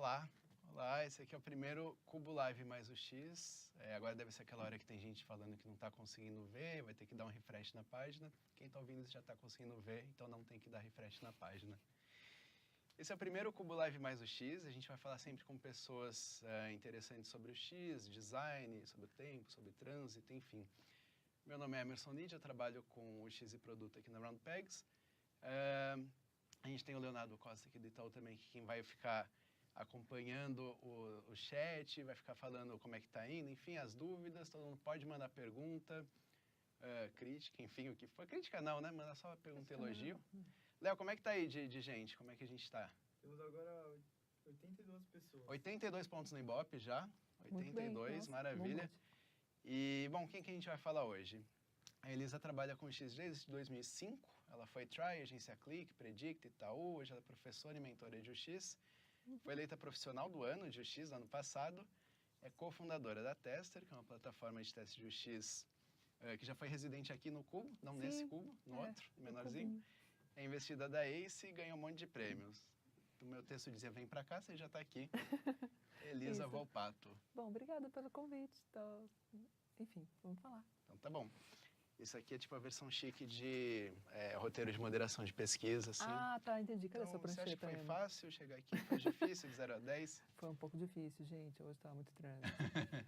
Olá, olá, esse aqui é o primeiro Cubo Live mais o X. Agora deve ser aquela hora que tem gente falando que não está conseguindo ver, vai ter que dar um refresh na página. Quem está ouvindo já está conseguindo ver, então não tem que dar refresh na página. Esse é o primeiro Cubo Live mais o X. A gente vai falar sempre com pessoas interessantes sobre o X, design, sobre o tempo, sobre trânsito, enfim. Meu nome é Emerson Nid, eu trabalho com o X e produto aqui na Round Pegs. A gente tem o Leonardo Costa aqui do Itaú também, que quem vai ficar acompanhando o chat, vai ficar falando como é que está indo, enfim, as dúvidas, todo mundo pode mandar pergunta, crítica, enfim, o que for. Crítica não, né? Manda só pergunta e elogio. Léo, como é que tá aí de gente? Como é que a gente está? Temos agora 82 pessoas. 82 pontos no Ibope já, 82, Nossa, maravilha. E, bom, quem que a gente vai falar hoje? A Elisa trabalha com o X desde 2005, ela foi Try, agência Click, Predict, Itaú, hoje ela é professora e mentora de UX. Foi eleita profissional do ano de UX no ano passado, é cofundadora da Tester, que é uma plataforma de teste de UX que já foi residente aqui no Cubo, não nesse Cubo, no outro, menorzinho. É investida da Ace e ganhou um monte de prêmios. O meu texto dizia, vem pra cá, você já está aqui. Elisa Volpato. Bom, obrigada pelo convite. Então, enfim, vamos falar. Então tá bom. Isso aqui é tipo a versão chique de roteiro de moderação de pesquisa, assim. Ah, tá, entendi. Cadê Então, essa você acha prancheta? que foi fácil chegar aqui? Foi difícil, de 0 a 10? Foi um pouco difícil, gente. Hoje estava muito trânsito.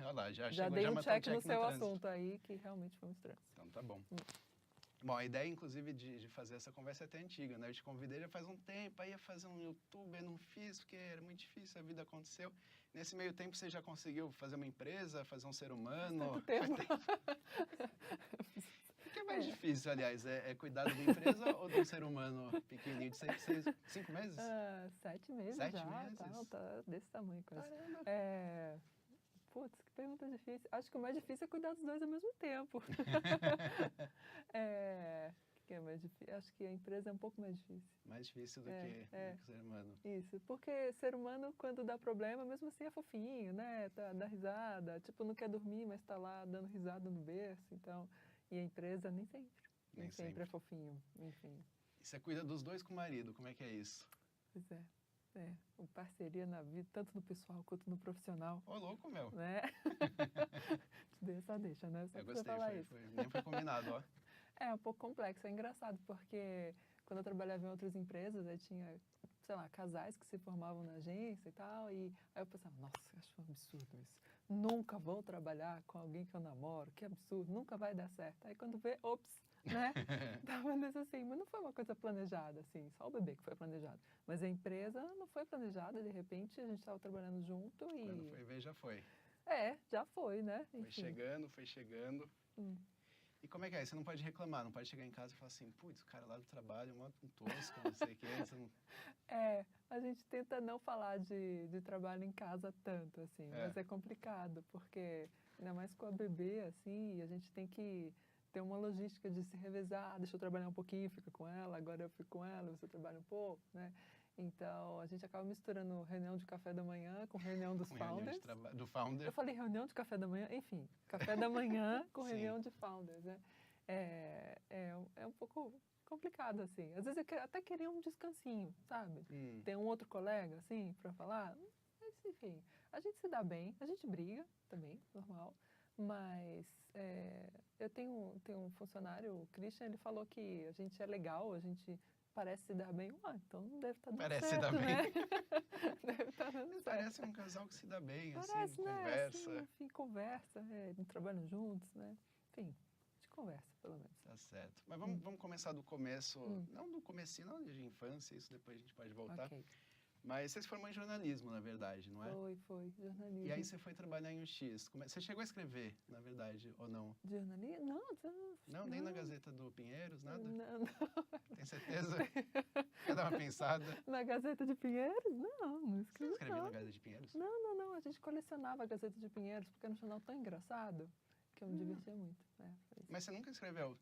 Olha lá, já Já chegou, dei já um matou o check no seu trânsito. assunto aí, que realmente foi muito trânsito. Então tá bom. Bom, a ideia, inclusive, de fazer essa conversa é até antiga, né? Eu te convidei já faz um tempo, aí ia fazer um YouTube, eu não fiz, porque era muito difícil, a vida aconteceu. Nesse meio tempo, você já conseguiu fazer uma empresa, fazer um ser humano? Tanto tempo. O que é mais difícil, aliás? É cuidar de uma empresa ou de um ser humano pequenininho de 5 meses? 7 meses 7 já, meses? Tá desse tamanho quase. Caramba! Putz, que pergunta difícil. Acho que o mais difícil é cuidar dos dois ao mesmo tempo. O que é mais difícil? Acho que a empresa é um pouco mais difícil. Mais difícil do que o ser humano. Isso, porque ser humano, quando dá problema, mesmo assim é fofinho, né? Dá risada, tipo, não quer dormir, mas tá lá dando risada no berço, então... E a empresa, nem sempre. Nem sempre é fofinho, enfim. E você cuida dos dois com o marido, como é que é isso? Pois é. O parceria na vida, tanto no pessoal quanto no profissional. Ô, louco, meu. Né? Te dei essa deixa, né? Só eu pra gostei, falar isso. nem foi combinado, ó. É um pouco complexo, é engraçado, porque quando eu trabalhava em outras empresas, eu tinha, sei lá, casais que se formavam na agência e tal, e aí eu pensava, nossa, eu acho um absurdo isso. Nunca vou trabalhar com alguém que eu namoro, que absurdo, nunca vai dar certo. Aí quando vê, ops, né? Tava nesse assim, mas não foi uma coisa planejada, assim, só o bebê que foi planejado. Mas a empresa não foi planejada, de repente a gente estava trabalhando junto e... Quando foi ver, já foi. Já foi, né? Enfim. Foi chegando. E como é que é? Você não pode reclamar, não pode chegar em casa e falar assim, putz, o cara lá do trabalho é um tosco, não sei o que. Você não... A gente tenta não falar de trabalho em casa tanto, assim, mas é complicado, porque ainda mais com a bebê, assim, a gente tem que ter uma logística de se revezar, deixa eu trabalhar um pouquinho, fica com ela, agora eu fico com ela, você trabalha um pouco, né? Então, a gente acaba misturando reunião de café da manhã com reunião dos founders. Do founder. Eu falei reunião de café da manhã, enfim, café da manhã com reunião de founders, né? É um pouco complicado, assim. Às vezes eu até queria um descansinho, sabe? Ter um outro colega, assim, para falar. Mas, enfim, a gente se dá bem, a gente briga também, normal. Mas eu tenho um funcionário, o Christian, ele falou que a gente é legal, a gente parece se dar bem. Então deve estar dando certo, se dar né? bem. Deve estar dando certo. Parece um casal que se dá bem, parece, assim, né? conversa. Assim, enfim, conversa, trabalham juntos, né? Enfim, de conversa, pelo menos. Tá certo. Mas vamos começar do começo, não do comecinho, não de infância, isso depois a gente pode voltar. Ok. Mas você se formou em jornalismo, na verdade, não é? Foi, jornalismo. E aí você foi trabalhar em UX. Você chegou a escrever, na verdade, ou não? Jornalismo? Não, nem na Gazeta do Pinheiros, nada? Não. Tem certeza? Quer dar uma pensada? Na Gazeta de Pinheiros? Não escrevi. Você escreveu na Gazeta de Pinheiros? Não. A gente colecionava a Gazeta de Pinheiros, porque era um jornal tão engraçado que eu me divertia muito. Mas você nunca escreveu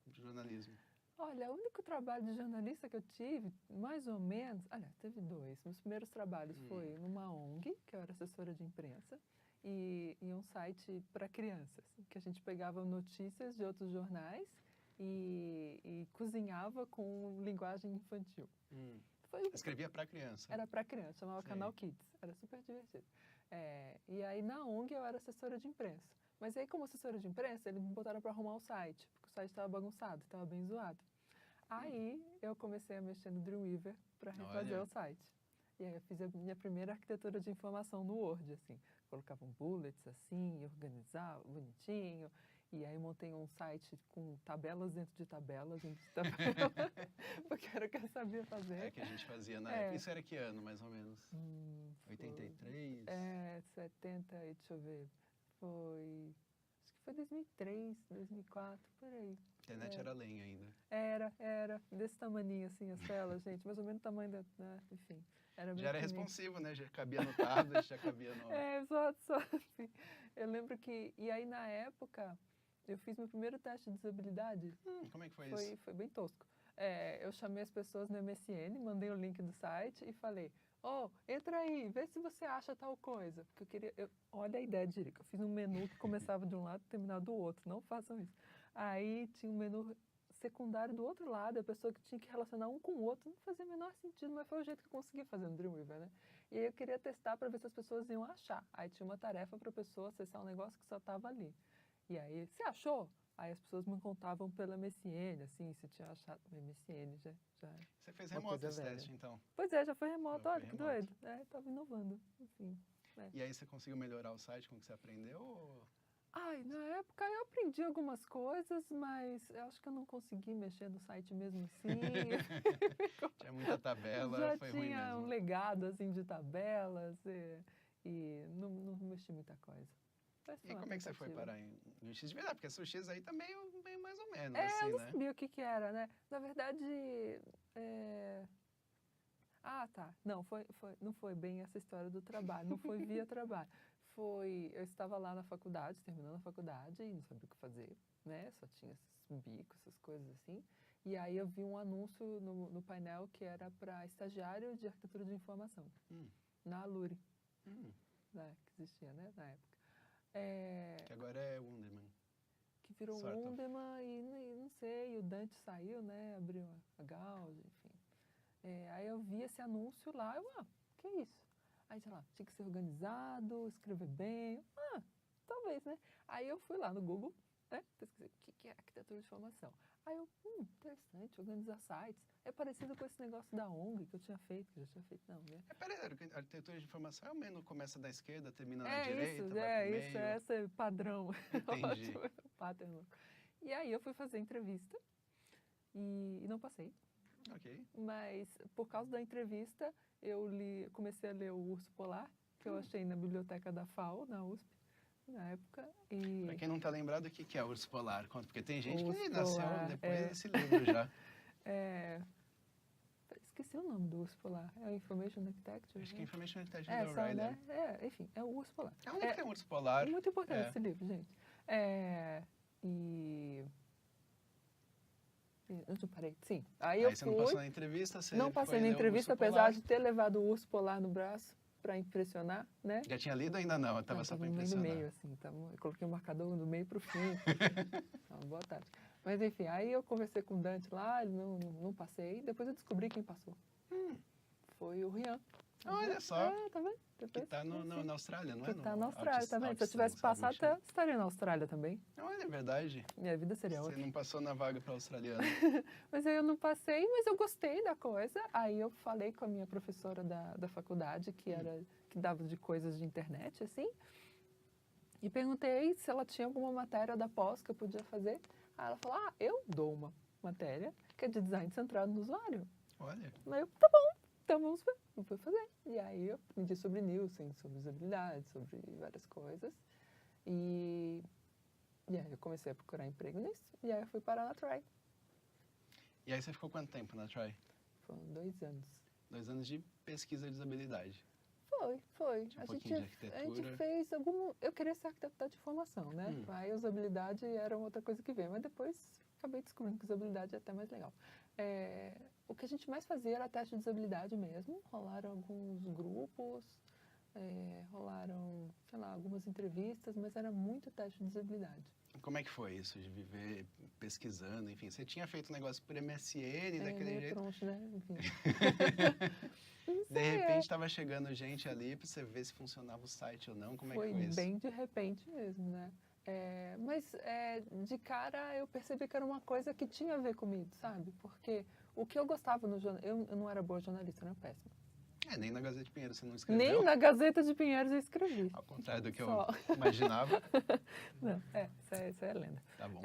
jornalismo? Olha, o único trabalho de jornalista que eu tive, mais ou menos... Aliás, teve 2. Meus primeiros trabalhos foi numa ONG, que eu era assessora de imprensa, e um site para crianças, que a gente pegava notícias de outros jornais e cozinhava com linguagem infantil. Escrevia para criança? Era para criança, chamava Sei. Canal Kids, era super divertido. E aí na ONG eu era assessora de imprensa. Mas aí como assessora de imprensa, eles me botaram para arrumar o site, porque o site estava bagunçado, estava bem zoado. Aí eu comecei a mexer no Dreamweaver para refazer Olha. o site. E aí eu fiz a minha primeira arquitetura de informação no Word, assim. Colocava bullets assim, organizava bonitinho. E aí montei um site com tabelas dentro de tabelas, porque era o que eu sabia fazer. É que a gente fazia na época. Isso era que ano, mais ou menos? 83? 70, deixa eu ver. Acho que foi 2003, 2004, por aí. A internet era lenha ainda. Era. Desse tamaninho, assim, as telas, gente. Mais ou menos o tamanho da... Né? Enfim, era bem Já era pequenininho. responsivo, né? Já cabia no tablet, já cabia no... Só assim. Eu lembro que... E aí, na época, eu fiz meu primeiro teste de usabilidade. Como é que foi isso? Foi bem tosco. Eu chamei as pessoas no MSN, mandei o link do site e falei, entra aí, vê se você acha tal coisa. Porque eu queria... olha a ideia de Jerico. Eu fiz um menu que começava de um lado e terminava do outro. Não façam isso. Aí tinha um menu secundário do outro lado, a pessoa que tinha que relacionar um com o outro. Não fazia o menor sentido, mas foi o jeito que eu consegui fazer no Dreamweaver, né? E aí eu queria testar para ver se as pessoas iam achar. Aí tinha uma tarefa para a pessoa acessar um negócio que só estava ali. E aí, você achou? Aí as pessoas me contavam pela MSN, assim, se tinha achado no MSN, já. Você fez remoto esse teste, então? Pois é, já foi remoto, olha que remoto. doido. Tava inovando, enfim. E aí você conseguiu melhorar o site com o que você aprendeu? Ou... Na época eu aprendi algumas coisas, mas eu acho que eu não consegui mexer no site mesmo assim. Tinha muita tabela, Já foi ruim mesmo. tinha um legado, assim, de tabelas e não mexi muita coisa. E como é que você foi parar no X de verdade? Porque o X aí tá meio mais ou menos, eu assim, não né? sabia o que era, né? Na verdade... tá. Não foi bem essa história do trabalho, não foi via trabalho. Eu estava lá na faculdade, terminando a faculdade, e não sabia o que fazer, né? Só tinha esses bicos, essas coisas assim. E aí eu vi um anúncio no painel que era para estagiário de arquitetura de informação, na Aluri, né? Que existia, né? Na época. Que agora é Wunderman. Que virou Wunderman e não sei, o Dante saiu, né? Abriu a Gauss, enfim. Aí eu vi esse anúncio lá, que é isso? Aí, sei lá, tinha que ser organizado, escrever bem. Talvez, né? Aí eu fui lá no Google, né? Pesquisei o que é arquitetura de informação. Aí eu, interessante, organizar sites. É parecido com esse negócio da ONG que eu tinha feito, que eu já tinha feito, não, né? Peraí, a arquitetura de informação é o menu começa da esquerda, termina na direita, vai pro meio. Esse é padrão. Entendi. Pattern. E aí eu fui fazer entrevista e não passei. Ok. Mas, por causa da entrevista, comecei a ler o Urso Polar, que eu achei na biblioteca da FAO, na USP, na época. Pra quem não tá lembrado, o que é Urso Polar? Porque tem gente que Urso nasceu Polar, depois desse livro já. Esqueci o nome do Urso Polar. É o Information Architecture? Acho que é Information Architecture do O'Reilly. Né? Enfim, é o Urso Polar. É um que tem um Urso Polar. Muito importante esse livro, gente. Onde eu parei? Sim. Aí você não passou na entrevista? Não passei na entrevista, apesar de ter levado o Urso Polar no braço para impressionar, né? Já tinha lido ainda não? Eu tava só para impressionar. No meio, assim. Eu coloquei o marcador do meio para o fim. Boa tarde. Mas, enfim, aí eu conversei com o Dante lá, não passei. Depois eu descobri quem passou. Foi o Rian. Olha só. Tá vendo? Que está na Austrália, não é? Que está na Austrália, tá vendo? Se eu tivesse passado, estaria na Austrália também. Olha, é verdade. Minha vida seria outra. Você não passou na vaga para australiana. Mas aí eu não passei, mas eu gostei da coisa. Aí eu falei com a minha professora da faculdade, que dava de coisas de internet, assim. E perguntei se ela tinha alguma matéria da pós que eu podia fazer. Aí ela falou, eu dou uma matéria que é de design centrado no usuário. Olha. Aí eu, tá bom, então vamos ver. Eu fui fazer. E aí eu aprendi sobre Nielsen, sobre usabilidade, sobre várias coisas. E aí eu comecei a procurar emprego nisso. E aí eu fui parar na Try. E aí você ficou quanto tempo na Try? Foram 2 anos. 2 anos de pesquisa de usabilidade. Foi. Tinha um pouquinho de arquitetura. A gente fez eu queria ser arquiteto de formação, né? Aí usabilidade era outra coisa que veio. Mas depois acabei descobrindo que usabilidade é até mais legal. O que a gente mais fazia era teste de usabilidade mesmo. Rolaram alguns grupos, rolaram, sei lá, algumas entrevistas, mas era muito teste de usabilidade. como é que foi isso de viver pesquisando? Enfim, você tinha feito um negócio por MSN daquele jeito. Troncho, né? Enfim. De repente estava chegando gente ali para você ver se funcionava o site ou não. Como é que foi isso? Foi bem de repente mesmo, né? Mas de cara eu percebi que era uma coisa que tinha a ver comigo, sabe? Porque o que eu gostava no jornal... Eu não era boa jornalista, eu era péssima. Nem na Gazeta de Pinheiros você não escreveu? Nem na Gazeta de Pinheiros eu escrevi. Ao contrário do que eu imaginava. Não, isso é lenda. Tá bom.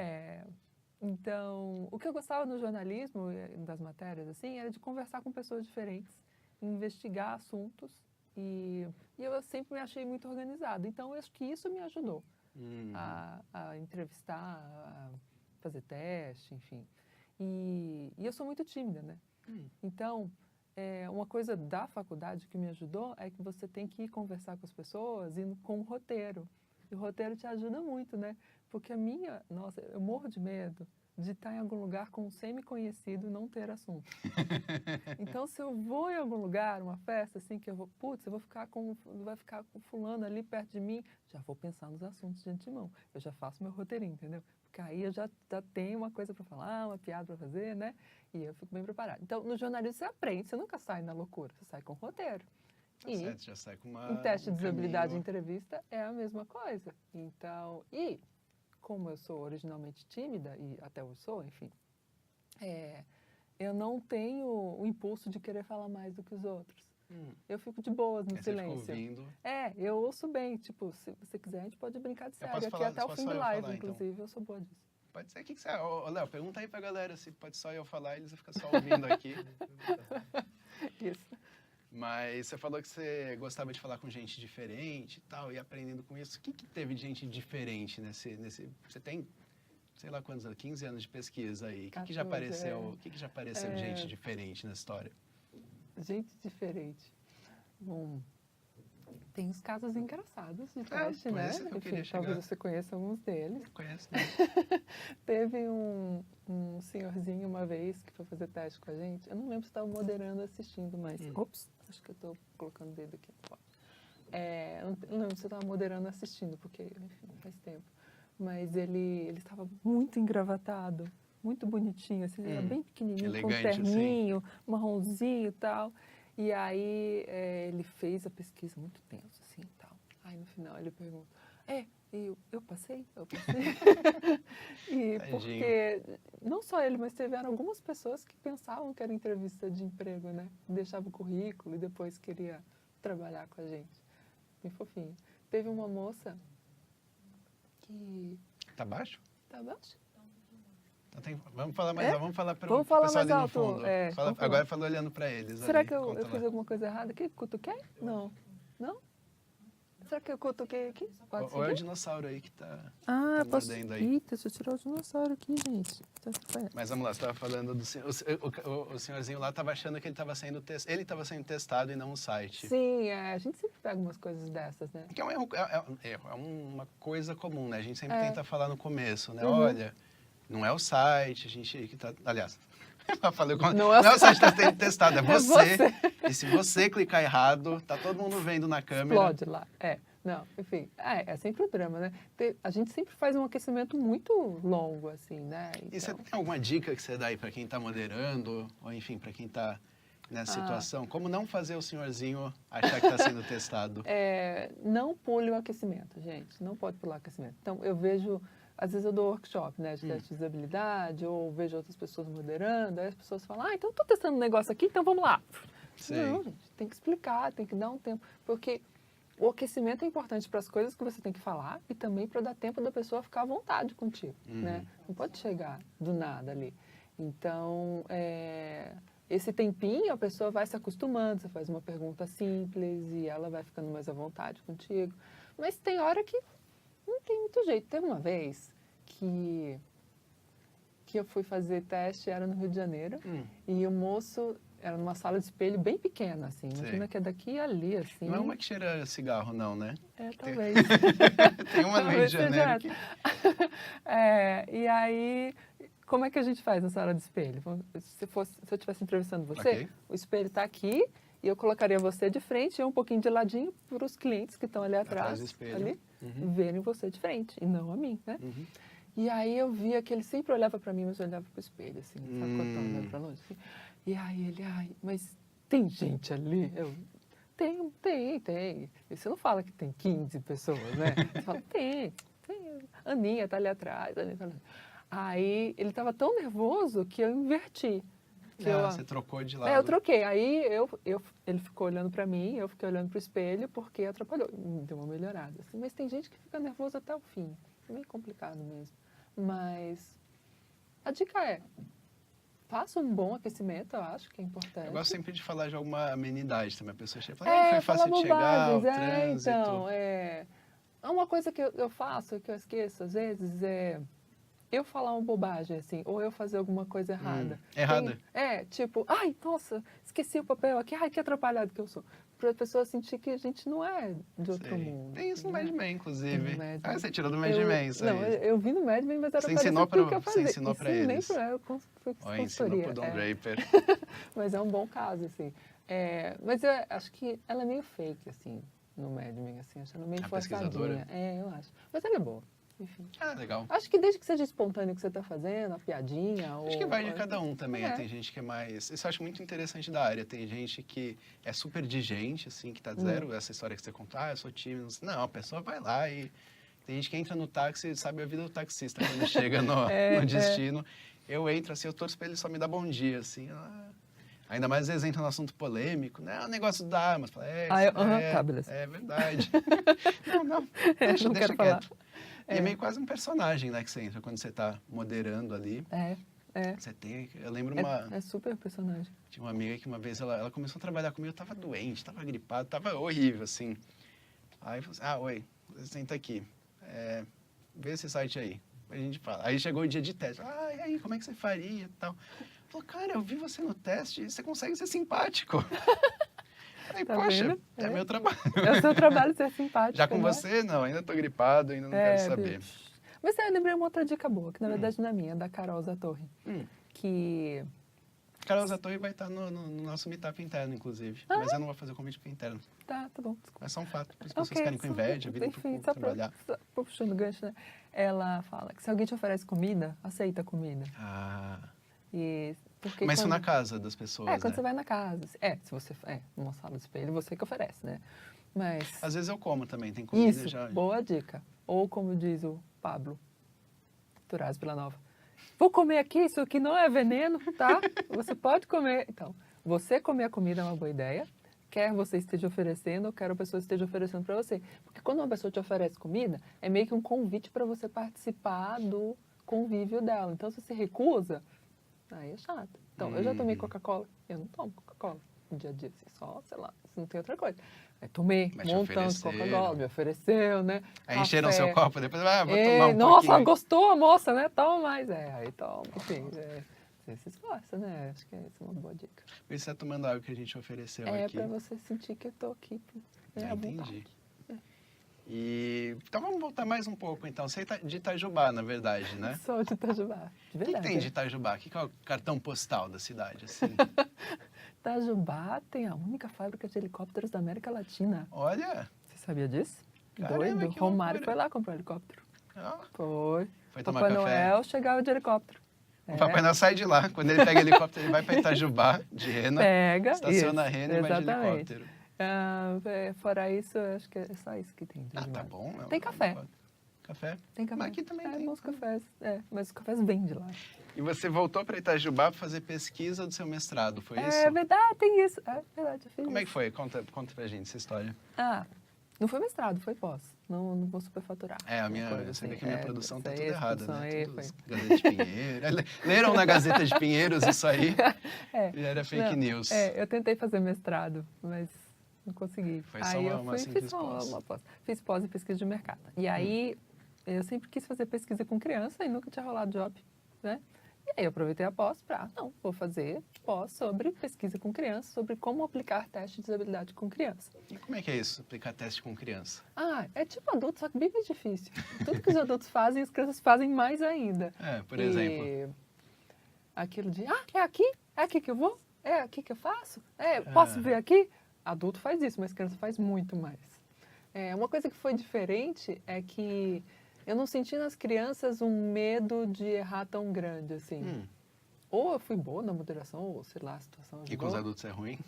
Então, o que eu gostava no jornalismo, das matérias, assim, era de conversar com pessoas diferentes, investigar assuntos, e eu sempre me achei muito organizada. Então, eu acho que isso me ajudou a entrevistar, a fazer teste, enfim. E eu sou muito tímida, né? Então, uma coisa da faculdade que me ajudou é que você tem que ir conversar com as pessoas indo com um roteiro. E o roteiro te ajuda muito, né? Porque nossa, eu morro de medo de estar em algum lugar com um semi-conhecido e não ter assunto. Então, se eu vou em algum lugar, uma festa, assim, que eu vou, vai ficar com fulano ali perto de mim, já vou pensar nos assuntos de antemão. Eu já faço meu roteirinho, entendeu? Porque aí eu já tenho uma coisa para falar, uma piada para fazer, né? E eu fico bem preparada. Então, no jornalismo você aprende, você nunca sai na loucura, você sai com roteiro. Tá certo, já sai com em teste de usabilidade e entrevista é a mesma coisa. Então, como eu sou originalmente tímida, e até hoje sou, enfim, eu não tenho o impulso de querer falar mais do que os outros. Eu fico de boas no silêncio. Você fica ouvindo. Eu ouço bem. Tipo, se você quiser, a gente pode brincar de sério aqui até o fim do live, inclusive. Então. Eu sou boa disso. Pode ser. O que você... Léo, pergunta aí pra galera se pode só eu falar, eles vão ficar só ouvindo aqui. Isso. Mas você falou que você gostava de falar com gente diferente e tal, e aprendendo com isso. O que teve de gente diferente nesse... Você tem, sei lá quantos anos, 15 anos de pesquisa aí. O que já apareceu, que já apareceu de gente diferente na história? Gente diferente. Bom, tem uns casos engraçados de teste, né? Enfim, talvez você conheça alguns deles. Eu conheço, né? Teve um senhorzinho uma vez que foi fazer teste com a gente. Eu não lembro se estava moderando ou assistindo, mas... Ops, acho que eu estou colocando o dedo aqui. Não lembro se eu estava moderando ou assistindo, porque, enfim, faz tempo. Mas ele estava muito engravatado, muito bonitinho, assim, era bem pequenininho, elegante, com um terninho, assim, marronzinho e tal. E aí ele fez a pesquisa muito tenso, assim, e tal. Aí no final ele pergunta, eu passei? Eu passei? E porque não só ele, mas tiveram algumas pessoas que pensavam que era entrevista de emprego, né? Deixava o currículo e depois queria trabalhar com a gente. Bem fofinho. Teve uma moça que... Tá baixo? Tá baixo? Vamos falar mais alto, vamos falar para o pessoal ali no fundo. Agora falou olhando para eles. Será que eu fiz alguma coisa errada aqui? Cutuquei? Não. Não? Será que eu cutuquei aqui? Ou é o dinossauro aí que tá mordendo aí. Eita, deixa eu tirar o dinossauro aqui, gente. Mas vamos lá, você estava falando do o senhorzinho lá estava achando que ele estava sendo testado e não o site. Sim, a gente sempre pega umas coisas dessas, né? Que é um erro, é uma coisa comum, né? A gente sempre tenta falar no começo, né? Olha, não é o site, a gente que tá... Aliás, eu falei, não é o site que está sendo testado, é você. E se você clicar errado, tá todo mundo vendo na câmera. Explode lá, Não, enfim, é sempre o drama, né? A gente sempre faz um aquecimento muito longo, assim, né? Então... E você tem alguma dica que você dá aí para quem está moderando, ou enfim, para quem está nessa situação? Como não fazer o senhorzinho achar que está sendo testado? Não pule o aquecimento, gente. Não pode pular o aquecimento. Então, eu vejo... Às vezes eu dou workshop, né, de teste de usabilidade, ou vejo outras pessoas moderando, aí as pessoas falam, então eu estou testando um negócio aqui, então vamos lá. Sei. Não, gente, tem que explicar, tem que dar um tempo, porque o aquecimento é importante para as coisas que você tem que falar e também para dar tempo da pessoa ficar à vontade contigo, né? Não pode chegar do nada ali. Então, esse tempinho a pessoa vai se acostumando, você faz uma pergunta simples e ela vai ficando mais à vontade contigo. Mas tem hora que não tem muito jeito. Teve uma vez que eu fui fazer teste, era no Rio de Janeiro, e o moço era numa sala de espelho bem pequena, assim. Imagina que é daqui e ali, assim. Não é uma que cheira cigarro, não, né? Talvez. Tem uma no Rio de Janeiro que... E aí, como é que a gente faz na sala de espelho? Se eu estivesse entrevistando você, o espelho está aqui, e eu colocaria você de frente e um pouquinho de ladinho para os clientes que estão ali atrás, ali, verem você de frente, e não a mim, né? E aí eu via que ele sempre olhava para mim, mas olhava pro espelho, assim, sacotando, olhando pra longe. Assim. E aí ele, mas tem gente ali? Eu, tem. E você não fala que tem 15 pessoas, né? Você fala, tem. Aninha tá ali atrás, Aninha tá ali. Aí ele tava tão nervoso que eu inverti. Você trocou de lado. Eu troquei. Aí ele ficou olhando para mim, eu fiquei olhando pro espelho porque atrapalhou. Deu uma melhorada. Assim. Mas tem gente que fica nervosa até o fim. É meio complicado mesmo. Mas a dica é, faça um bom aquecimento, eu acho que é importante. Eu gosto sempre de falar de alguma amenidade também. A pessoa chega e fala, foi fácil de chegar, o trânsito. Então, uma coisa que eu faço, que eu esqueço às vezes, é eu falar uma bobagem, assim, ou eu fazer alguma coisa errada. Errada? Tipo, nossa, esqueci o papel aqui, que atrapalhado que eu sou. Para a pessoa sentir que a gente não é de outro mundo. Tem isso no Mad Men, inclusive. Mad Men. Você tirou do Mad Men, isso aí. Não, eu vi no Mad Men, mas era você ensinou que eu fazia. Você ensinou para eles. Ensinou pro Don Draper. Mas é um bom caso, assim. Mas eu acho que ela é meio fake, assim, no Mad Men, assim. Acho ela meio forçadinha. Eu acho. Mas ela é boa. Enfim. Legal. Acho que desde que seja espontâneo o que você está fazendo, a piadinha. Acho que vai de cada um também. Tem gente que é mais. Isso eu acho muito interessante da área. Tem gente que é super digente, assim, que tá zero. Essa história que você conta, eu sou tímido. Não, a pessoa vai lá e. Tem gente que entra no táxi e sabe a vida do taxista quando chega no destino. Eu entro assim, eu torço pra ele só me dar bom dia, assim. Ainda mais às vezes entra no assunto polêmico, né? O negócio da armas. Tá, beleza. É verdade. não, deixa quieto. Falar. E é meio quase um personagem, né, que você entra quando você tá moderando ali. Você tem... Eu lembro uma... É super personagem. Tinha uma amiga que uma vez ela começou a trabalhar comigo, eu tava doente, tava gripado, tava horrível, assim. Aí falou assim, oi, senta aqui. Vê esse site aí. A gente fala. Aí chegou o dia de teste. E aí, como é que você faria e tal? Falou, cara, eu vi você no teste e você consegue ser simpático. Falei, poxa, é meu trabalho. É o seu trabalho ser simpático. Já com você, não, ainda tô gripado, ainda não quero saber. Mas eu lembrei uma outra dica boa, que na verdade não é minha, é da Carol Zatorre. Que... Carol Zatorre vai estar no nosso meetup interno, inclusive. Mas eu não vou fazer o convite para interno. Tá bom. Desculpa. É só um fato. As pessoas ficarem com inveja, virem enfim, para trabalhar. Puxando gancho, né? Ela fala que se alguém te oferece comida, aceita a comida. Mas isso na casa das pessoas, quando você vai na casa. Se você... numa sala de espelho, você que oferece, né? Mas... Às vezes eu como também, tem comida isso, já. Boa dica. Ou como diz o Pablo Turazzi Vila Nova. Vou comer aqui, isso aqui não é veneno, tá? Você pode comer. Então, você comer a comida é uma boa ideia. Quer você esteja oferecendo ou quer a pessoa esteja oferecendo para você. Porque quando uma pessoa te oferece comida, é meio que um convite para você participar do convívio dela. Então, se você recusa, aí é chato. Então, eu já tomei Coca-Cola. Eu não tomo Coca-Cola no dia a dia. Assim, só, sei lá, se não tem outra coisa. Tomei um montão de Coca-Cola, me ofereceu, né? Aí encheram seu copo, depois, vou tomar um nossa, pouquinho. Gostou a moça, né? Toma mais. Aí toma, enfim. Você se esforça, né? Acho que essa é uma boa dica. Você está tomando água que a gente ofereceu aqui. Pra você sentir que eu tô aqui. Entendi. Então vamos voltar mais um pouco, então. Você é de Itajubá, na verdade, né? Sou de Itajubá, de verdade. O que tem de Itajubá? O que é o cartão postal da cidade, assim? Itajubá tem a única fábrica de helicópteros da América Latina. Olha! Você sabia disso? Caramba, doido. Romário foi lá comprar um helicóptero. Foi tomar Papai café? Noel chegava de helicóptero. O Papai Noel sai de lá. Quando ele pega helicóptero, ele vai para Itajubá, de Rena. Estaciona a Rena e vai de helicóptero. Fora isso, acho que é só isso que tem. Tá bom. Tem café. Café? Tem café. Mas aqui também tem. Bons cafés. Mas os cafés vêm de lá. E você voltou para Itajubá para fazer pesquisa do seu mestrado, foi isso? É verdade, tem isso. É verdade, eu fiz Como é que foi? Conta pra gente essa história. Não foi mestrado, foi pós. Não vou superfaturar. Você vê que a minha produção tá tudo errada, né? Gazeta de Pinheiros. Leram na Gazeta de Pinheiros isso aí? Já era fake news. Eu tentei fazer mestrado, mas não consegui. Foi só uma simples pós. Fiz pós em pesquisa de mercado. E aí, eu sempre quis fazer pesquisa com criança e nunca tinha rolado job, né? E aí eu aproveitei a pós para, vou fazer pós sobre pesquisa com criança, sobre como aplicar teste de usabilidade com criança. E como é que é isso, aplicar teste com criança? É tipo adulto, só que bem mais difícil. Tudo que os adultos fazem, as crianças fazem mais ainda. Por exemplo? Aquilo de, é aqui que eu vou? É aqui que eu faço? Posso ver aqui? Adulto faz isso, mas criança faz muito mais. Uma coisa que foi diferente é que eu não senti nas crianças um medo de errar tão grande, assim. Ou eu fui boa na moderação, ou sei lá, a situação ajudou. E com os adultos é ruim?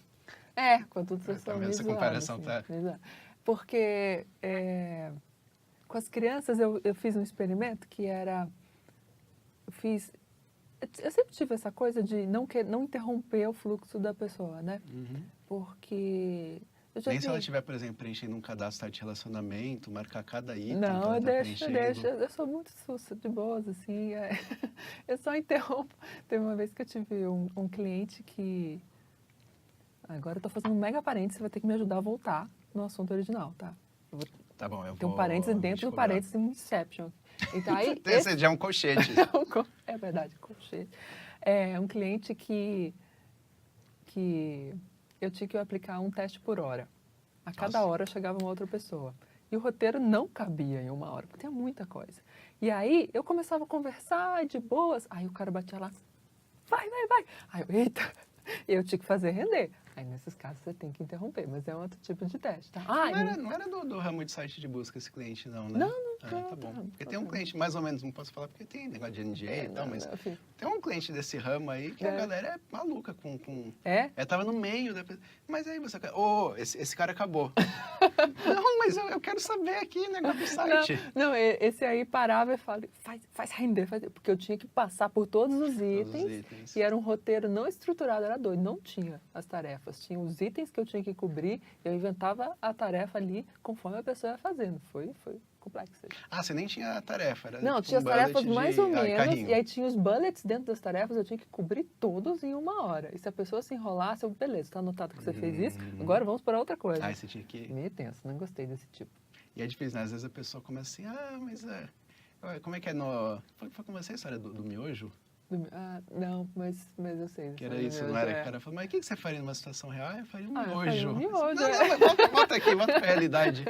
Com adultos eu sou Essa comparação assim, tá... Porque com as crianças eu fiz um experimento que era... Eu sempre tive essa coisa de não interromper o fluxo da pessoa, né? Porque... Nem se ela estiver, por exemplo, preenchendo um cadastro de relacionamento, marcar cada item não, que ela tá eu deixo. Eu sou muito sussa, de boas, assim. Eu só interrompo. Teve uma vez que eu tive um cliente que... Agora eu tô fazendo um mega parênteses, você vai ter que me ajudar a voltar no assunto original, tá? Tá bom, eu vou... Tem um parênteses dentro do parênteses, um Inception. Então, aí, esse já é um colchete. É verdade, colchete. É um cliente que eu tinha que aplicar um teste por hora. A cada hora chegava uma outra pessoa. E o roteiro não cabia em uma hora, porque tinha muita coisa. E aí eu começava a conversar de boas, aí o cara batia lá, vai. Aí eu, eita, eu tinha que fazer render. Aí nesses casos você tem que interromper, mas é um outro tipo de teste, tá? Não era do ramo de site de busca esse cliente, não, né? Não. Tá bom. Porque tem um cliente, mais ou menos, não posso falar porque tem negócio de NDA e tal, mas tem um cliente desse ramo aí que a galera é maluca com... Tava no meio da... Mas aí você... esse cara acabou. Não, mas eu quero saber aqui, negócio do site. Não, esse aí parava e falava, faz render, porque eu tinha que passar por todos os itens. E era um roteiro não estruturado, era doido, não tinha as tarefas. Tinha os itens que eu tinha que cobrir, eu inventava a tarefa ali conforme a pessoa ia fazendo. Foi complexo. Você nem tinha a tarefa? Era não, tinha as tarefas mais ou menos, e aí tinha os bullets dentro das tarefas, eu tinha que cobrir todos em uma hora. E se a pessoa se enrolasse, beleza, tá anotado que você fez isso, agora vamos para outra coisa. Aí você tinha que... Meio tenso, não gostei desse tipo. E é difícil, né? Às vezes a pessoa começa assim, mas como é que é no... Foi com você a história do miojo? Não, mas eu sei. Que era isso, não era? O cara falou, mas o que você faria numa situação real? Eu faria um miojo. Eu faria um miojo. Não, volta aqui, volta pra realidade.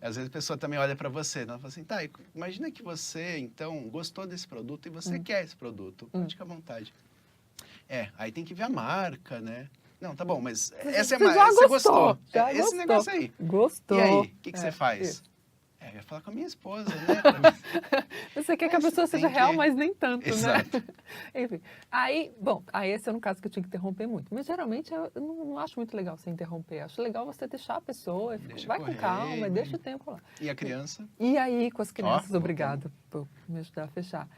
Às vezes a pessoa também olha para você, ela fala assim, tá, imagina que você, então, gostou desse produto e você quer esse produto, pode ficar à vontade. Aí tem que ver a marca, né? Não, tá bom, mas essa é a marca, você gostou. Esse negócio aí. Gostou. E aí, o que você faz? Eu ia falar com a minha esposa, né? Você quer que a pessoa seja real, mas nem tanto, Exato. Né? Enfim. Aí esse era um caso que eu tinha que interromper muito. Mas geralmente eu não acho muito legal você interromper. Acho legal você deixar a pessoa, vai com calma, deixa o tempo lá. E a criança? E aí, com as crianças, obrigado por me ajudar a fechar.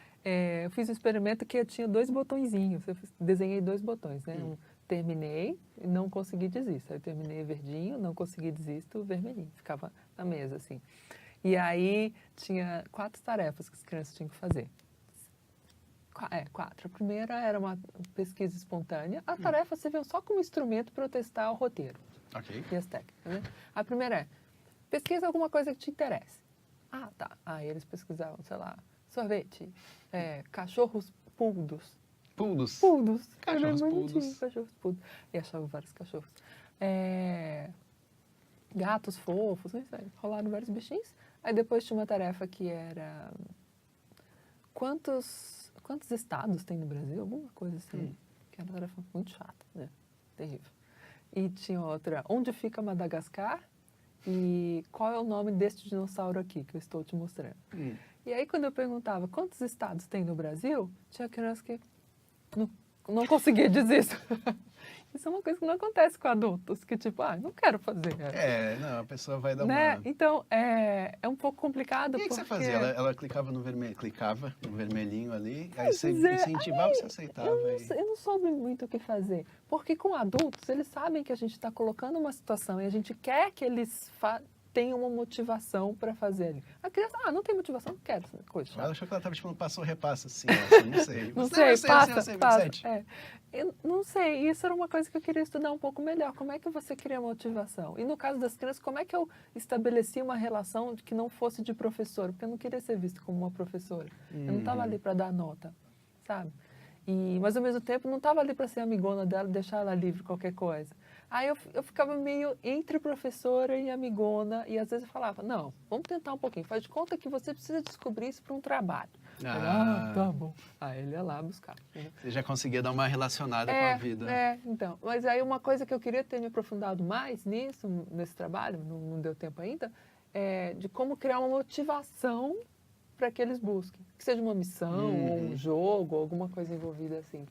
Eu fiz um experimento que eu tinha 2 botõezinhos. Eu desenhei 2 botões, né? Terminei e não consegui desistir. Aí eu terminei verdinho, não consegui desistir, vermelhinho. Ficava na mesa, assim. E aí tinha 4 tarefas que as crianças tinham que fazer. 4. A primeira era uma pesquisa espontânea. A tarefa serviu só como instrumento para eu testar o roteiro. Ok. E as técnicas, né? A primeira é, pesquisa alguma coisa que te interesse. Tá. Aí eles pesquisavam, sei lá, sorvete, cachorros puldos. Puldos? Puldos. Cachorros puldos. Cachorros puldos. E achavam vários cachorros. Gatos fofos, não sei. Rolaram vários bichinhos. Aí depois tinha uma tarefa que era... Quantos estados tem no Brasil? Alguma coisa assim. Que era uma tarefa muito chata, né? Terrível. E tinha outra, onde fica Madagascar? E qual é o nome deste dinossauro aqui que eu estou te mostrando? E aí quando eu perguntava quantos estados tem no Brasil, tinha criança que não conseguia dizer isso. Isso é uma coisa que não acontece com adultos, que tipo, não quero fazer. Não, a pessoa vai dar né? uma... Então, é um pouco complicado. E o que você fazia? Ela clicava no vermelhinho ali, aí você dizer, incentivava, você aceitava. Eu não soube muito o que fazer. Porque com adultos, eles sabem que a gente está colocando uma situação e a gente quer que eles tenham uma motivação para fazer ali. A criança, não tem motivação, não quero essa coisa. Ela achou que ela estava tipo no passo ou repassa, assim, não sei. Não sei, passa. Eu não sei, isso era uma coisa que eu queria estudar um pouco melhor. Como é que você cria motivação? E no caso das crianças, como é que eu estabeleci uma relação que não fosse de professor? Porque eu não queria ser vista como uma professora. Eu não estava ali para dar nota, sabe? Mas ao mesmo tempo não estava ali para ser amigona dela, deixar ela livre qualquer coisa. Aí eu ficava meio entre professora e amigona, e às vezes eu falava, não, vamos tentar um pouquinho, faz de conta que você precisa descobrir isso para um trabalho. Tá bom. Aí ele ia lá buscar. Você já conseguia dar uma relacionada com a vida. Então. Mas aí uma coisa que eu queria ter me aprofundado mais nesse trabalho, não deu tempo ainda, de como criar uma motivação para que eles busquem. Que seja uma missão, ou um jogo, ou alguma coisa envolvida assim.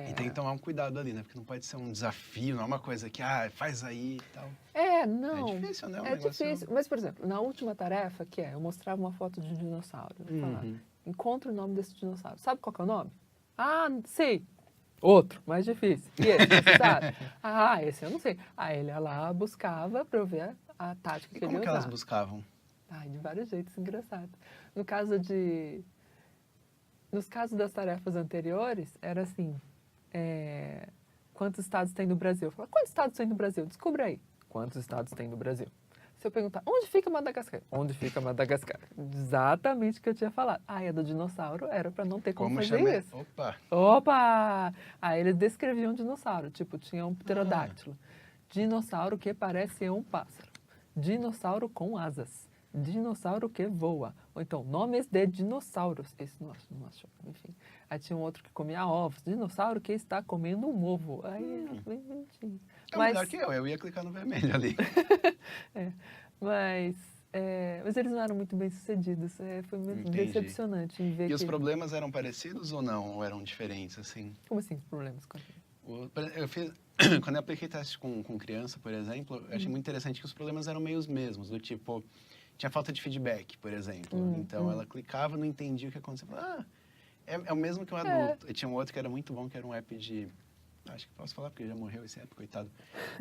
E tem que tomar um cuidado ali, né? Porque não pode ser um desafio, não é uma coisa que, faz aí e tal. Não. É difícil, né? Difícil. Mas, por exemplo, na última tarefa, eu mostrava uma foto de um dinossauro. Eu falava, encontre o nome desse dinossauro. Sabe qual que é o nome? Ah, sei. Outro, mais difícil. E esse, você sabe? Esse eu não sei. Aí ele ia lá, buscava para eu ver a tática que ele ia usar. Como que elas buscavam? De vários jeitos engraçados. Nos casos das tarefas anteriores, era assim, quantos estados tem no Brasil? Eu falava, quantos estados tem no Brasil? Descubra aí. Quantos estados tem no Brasil? Se eu perguntar, onde fica Madagascar? Onde fica Madagascar? Exatamente o que eu tinha falado. A do dinossauro era para não ter como fazer isso. Opa! Aí eles descreviam um dinossauro, tipo, tinha um pterodáctilo. Dinossauro que parece um pássaro. Dinossauro com asas. Dinossauro que voa. Ou então, nomes de dinossauros. Esse não achou, enfim. Aí tinha um outro que comia ovos. Dinossauro que está comendo um ovo. Aí, bem bonitinho. Melhor que eu ia clicar no vermelho ali. Mas eles não eram muito bem sucedidos. Foi muito decepcionante em ver os problemas eram parecidos ou não? Ou eram diferentes, assim? Como assim, problemas? Eu fiz... Quando eu apliquei teste com criança, por exemplo, eu achei muito interessante que os problemas eram meio os mesmos. Do tipo, tinha falta de feedback, por exemplo. Então, ela clicava, não entendia o que acontecia. É o mesmo que um adulto. E tinha um outro que era muito bom, que era um app de... Acho que posso falar, porque já morreu esse app, coitado.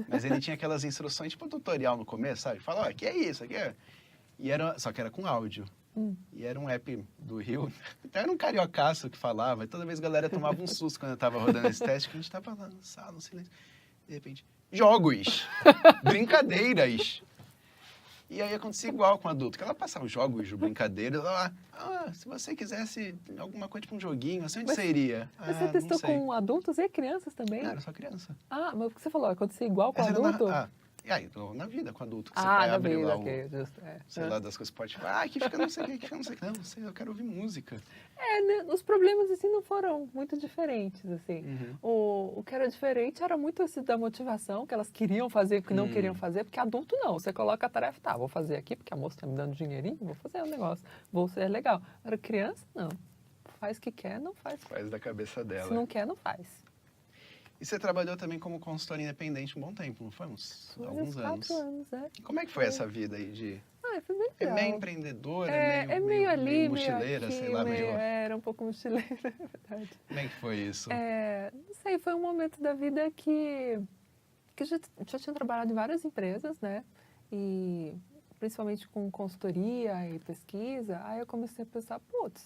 Mas ele tinha aquelas instruções, tipo tutorial no começo, sabe? Fala, aqui é isso, aqui é... Só que era com áudio. E era um app do Rio. Então era um cariocaço que falava. E toda vez a galera tomava um susto quando eu tava rodando esse teste, que a gente tava lá na sala, no silêncio. De repente, jogos! Brincadeiras! E aí acontecia igual com o adulto, que ela passava jogos, brincadeiras, se você quisesse alguma coisa, tipo um joguinho, assim, onde você iria? Mas você testou com adultos e crianças também? Era só criança. Mas o que você falou, acontecia igual com adulto? E aí, na vida com adulto, que você vai abrir lá sei lá das coisas Spotify, aqui fica não sei o que, aqui fica não sei o que, não sei, eu quero ouvir música. Né, os problemas, assim, não foram muito diferentes, assim. O que era diferente era muito esse da motivação, que elas queriam fazer, que não queriam fazer, porque adulto não, você coloca a tarefa, vou fazer aqui, porque a moça tá me dando dinheirinho, vou fazer um negócio, vou ser legal. Agora, criança, não. Faz o que quer, não faz. Faz da cabeça dela. Se não quer, não faz. E você trabalhou também como consultora independente um bom tempo, não foi? Alguns anos. 4 anos, E como é que foi essa vida aí de... foi bem legal. É meio empreendedora, meio ali, meio mochileira, meio aqui, sei lá, meio... Era um pouco mochileira, é verdade. Como é que foi isso? Não sei, foi um momento da vida que eu já tinha trabalhado em várias empresas, né? E principalmente com consultoria e pesquisa, aí eu comecei a pensar,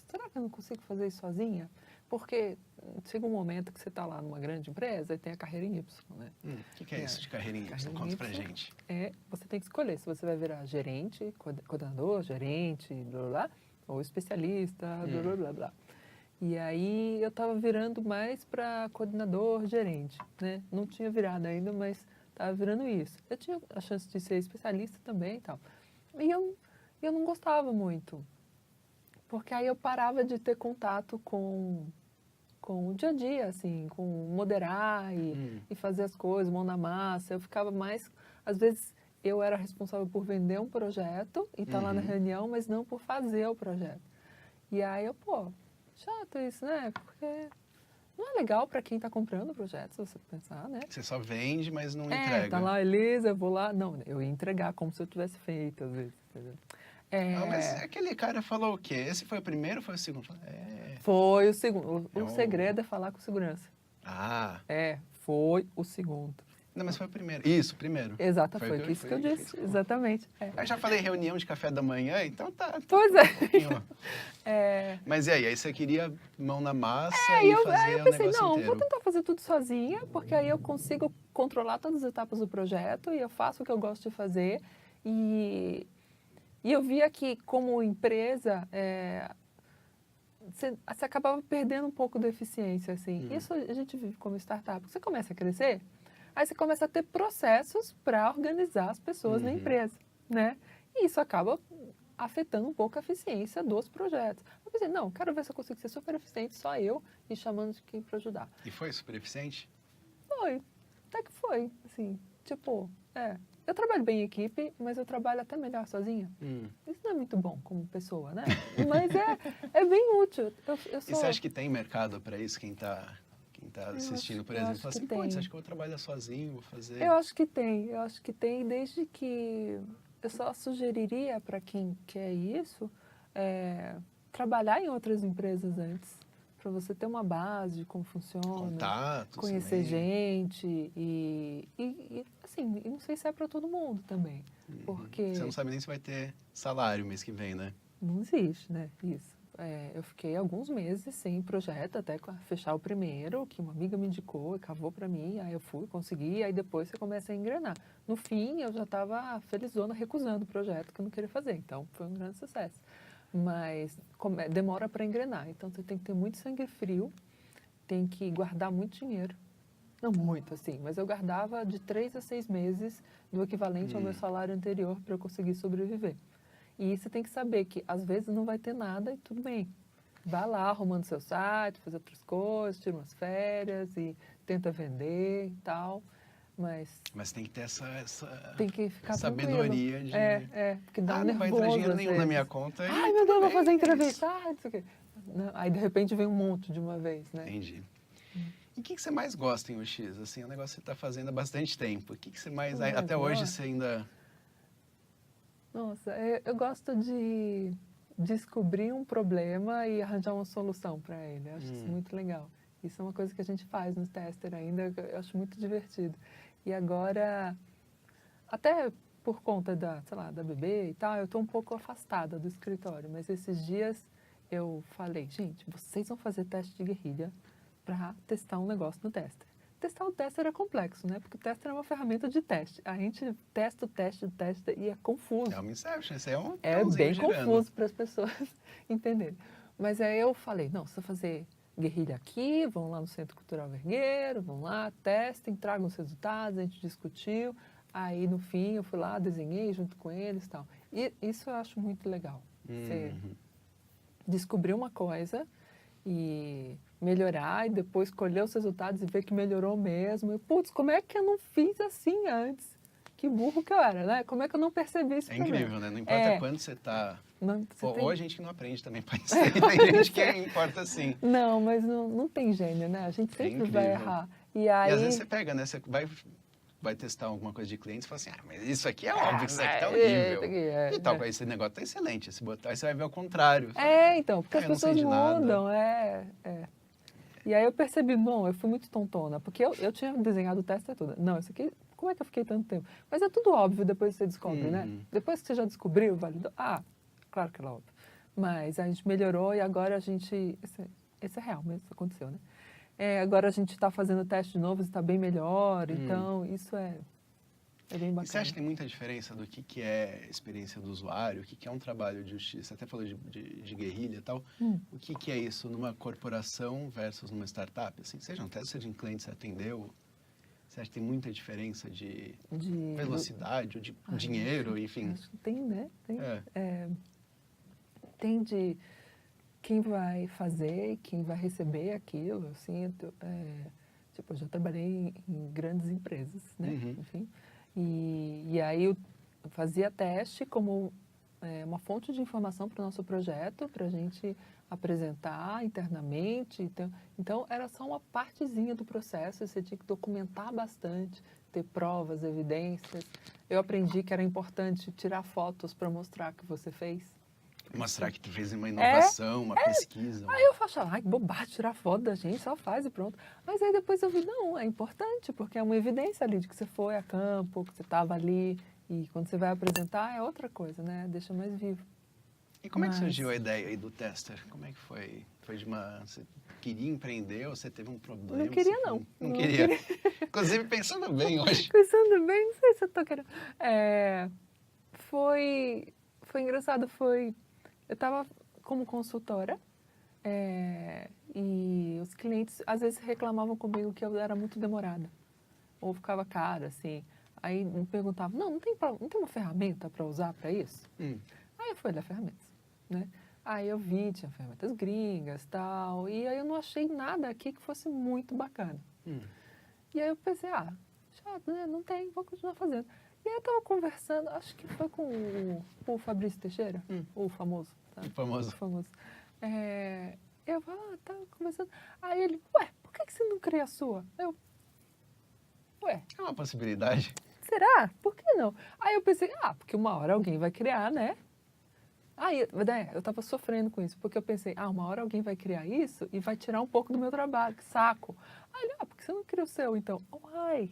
será que eu não consigo fazer isso sozinha? Porque chega um momento que você está lá numa grande empresa e tem a carreira em Y, né? O que é isso de carreira em Y? Conta pra gente. Você tem que escolher se você vai virar gerente, coordenador, gerente, blá, blá, blá, ou especialista, blá, blá, blá, blá. E aí eu estava virando mais para coordenador, gerente, né? Não tinha virado ainda, mas estava virando isso. Eu tinha a chance de ser especialista também e tal. E eu não gostava muito, porque aí eu parava de ter contato com o dia a dia, assim, com moderar e fazer as coisas, mão na massa. Eu ficava mais... Às vezes, eu era responsável por vender um projeto e estar lá na reunião, mas não por fazer o projeto. E aí eu, chato isso, né? Porque não é legal para quem está comprando o projeto, se você pensar, né? Você só vende, mas não entrega. Tá lá, Elisa, eu vou lá... Não, eu ia entregar como se eu tivesse feito, às vezes, entendeu? Mas aquele cara falou o quê? Esse foi o primeiro ou foi o segundo? Foi o segundo. O segredo é falar com segurança. Foi o segundo. Não, mas foi o primeiro. Isso, o primeiro. Exato, foi isso que eu disse. Exatamente. Eu já falei reunião de café da manhã, então tá. Pois é. Mas e aí você queria mão na massa e fazer aí eu pensei, o negócio inteiro. Vou tentar fazer tudo sozinha, porque aí eu consigo controlar todas as etapas do projeto e eu faço o que eu gosto de fazer. E eu via que, como empresa, você acabava perdendo um pouco da eficiência, assim. Isso a gente vive como startup. Você começa a crescer, aí você começa a ter processos para organizar as pessoas na empresa, né? E isso acaba afetando um pouco a eficiência dos projetos. Eu pensei, não, quero ver se eu consigo ser super eficiente, só eu, e chamando de quem para ajudar. E foi super eficiente? Foi, até que foi, assim, tipo, Eu trabalho bem em equipe, mas eu trabalho até melhor sozinha. Isso não é muito bom como pessoa, né? Mas é bem útil. E você acha que tem mercado para isso, quem tá assistindo, por exemplo? Fala assim, putz, acho que eu vou trabalhar sozinho, vou fazer... Eu acho que tem, desde que eu só sugeriria para quem quer isso, trabalhar em outras empresas antes, para você ter uma base de como funciona, contatos, conhecer também. gente e assim, não sei se é para todo mundo também, porque você não sabe nem se vai ter salário mês que vem, né? Não existe, né? Isso. Eu fiquei alguns meses sem projeto até fechar o primeiro, que uma amiga me indicou e cavou para mim, aí eu fui, consegui, aí depois você começa a engrenar. No fim, eu já estava felizona recusando o projeto que eu não queria fazer, então foi um grande sucesso. Mas demora para engrenar, então você tem que ter muito sangue frio, tem que guardar muito dinheiro. Não muito, assim, mas eu guardava de 3 a 6 meses do equivalente ao meu salário anterior para eu conseguir sobreviver. E você tem que saber que às vezes não vai ter nada e tudo bem. Vai lá arrumando seu site, faz outras coisas, tira umas férias e tenta vender e tal. Mas tem que ter essa tem que ficar sabedoria tranquilo. Porque dá um não nervoso, vai entrar dinheiro nenhum na vezes. minha conta. Ai, meu Deus, vou fazer entrevista. Não sei o quê. Aí, de repente, vem um monte de uma vez, né? Entendi. E o que você mais gosta em UX? Assim, é um negócio que você está fazendo há bastante tempo. O que você mais... Até hoje você ainda... Nossa, eu gosto de descobrir um problema e arranjar uma solução para ele. Eu acho isso muito legal. Isso é uma coisa que a gente faz nos tester ainda, eu acho muito divertido. E agora, até por conta da bebê e tal, eu estou um pouco afastada do escritório, mas esses dias eu falei, gente, vocês vão fazer teste de guerrilha para testar um negócio no tester. Testar o tester é complexo, né? Porque o tester é uma ferramenta de teste. A gente testa o teste e é confuso. É uma Inception, isso é um bem girando. Confuso para as pessoas entenderem. Mas aí eu falei, não, você vai fazer guerrilha aqui, vão lá no Centro Cultural Vergueiro, vão lá, testem, tragam os resultados, a gente discutiu. Aí, no fim, eu fui lá, desenhei junto com eles e tal. E isso eu acho muito legal. Você descobrir uma coisa e melhorar, e depois colher os resultados e ver que melhorou mesmo. E, putz, como é que eu não fiz assim antes? Que burro que eu era, né? Como é que eu não percebi isso primeiro? É incrível, né? Não importa quando você está... Ou a gente que não aprende também para isso. Tem gente que importa sim. Não, mas não tem gênio, né? A gente sempre vai errar. E às vezes você pega, né? Você vai testar alguma coisa de cliente e fala assim, mas isso aqui é óbvio, isso aqui tá horrível. E tal, esse negócio tá excelente, aí você vai ver o contrário. Então, porque as pessoas mudam, E aí eu percebi, não, eu fui muito tontona, porque eu tinha desenhado o teste todo. Não, isso aqui, como é que eu fiquei tanto tempo? Mas é tudo óbvio depois que você descobre, né? Depois que você já descobriu, validou, claro que é óbvio. Mas a gente melhorou e agora a gente... Esse é real mesmo, isso aconteceu, né? Agora a gente está fazendo o teste de novo, está bem melhor, então isso é bem bacana. E você acha que tem muita diferença do que é experiência do usuário, o que é um trabalho de justiça? Você até falou de guerrilha e tal. O que é isso numa corporação versus numa startup? Assim, seja um teste, seja em cliente, você atendeu... Você acha que tem muita diferença de velocidade, ou de dinheiro, enfim? Acho que tem, né? Tem de quem vai fazer e quem vai receber aquilo. Assim, eu já trabalhei em grandes empresas, né? Enfim. E aí eu fazia teste como uma fonte de informação para o nosso projeto, para a gente apresentar internamente. Então, era só uma partezinha do processo, você tinha que documentar bastante, ter provas, evidências. Eu aprendi que era importante tirar fotos para mostrar que você fez. Mostrar que tu fez uma inovação, uma pesquisa. Aí eu achava, que bobagem, tirar foto da gente, só faz e pronto. Mas aí depois eu vi, não, é importante, porque é uma evidência ali de que você foi a campo, que você estava ali. E quando você vai apresentar, é outra coisa, né? Deixa mais vivo. E como é que surgiu a ideia aí do tester? Como é que foi? Foi você queria empreender ou você teve um problema? Não queria, não. Não queria. Inclusive, pensando bem hoje. Pensando bem, não sei se eu tô querendo. Foi engraçado, eu estava como consultora e os clientes às vezes reclamavam comigo que eu era muito demorada ou ficava cara, assim. Aí me perguntavam, não tem uma ferramenta para usar para isso? Aí eu fui olhar ferramentas, né? Aí eu vi, tinha ferramentas gringas e tal, e aí eu não achei nada aqui que fosse muito bacana. E aí eu pensei, chato, né? Não tem, vou continuar fazendo. E aí eu tava conversando, acho que foi com o Fabrício Teixeira, o famoso. Tá? O famoso. O famoso. Eu tava conversando. Aí ele, ué, por que você não cria a sua? Ué. É uma possibilidade. Será? Por que não? Aí eu pensei, porque uma hora alguém vai criar, né? Aí, eu tava sofrendo com isso, porque eu pensei, uma hora alguém vai criar isso e vai tirar um pouco do meu trabalho, que saco. Aí ele, por que você não cria o seu, então? Uai.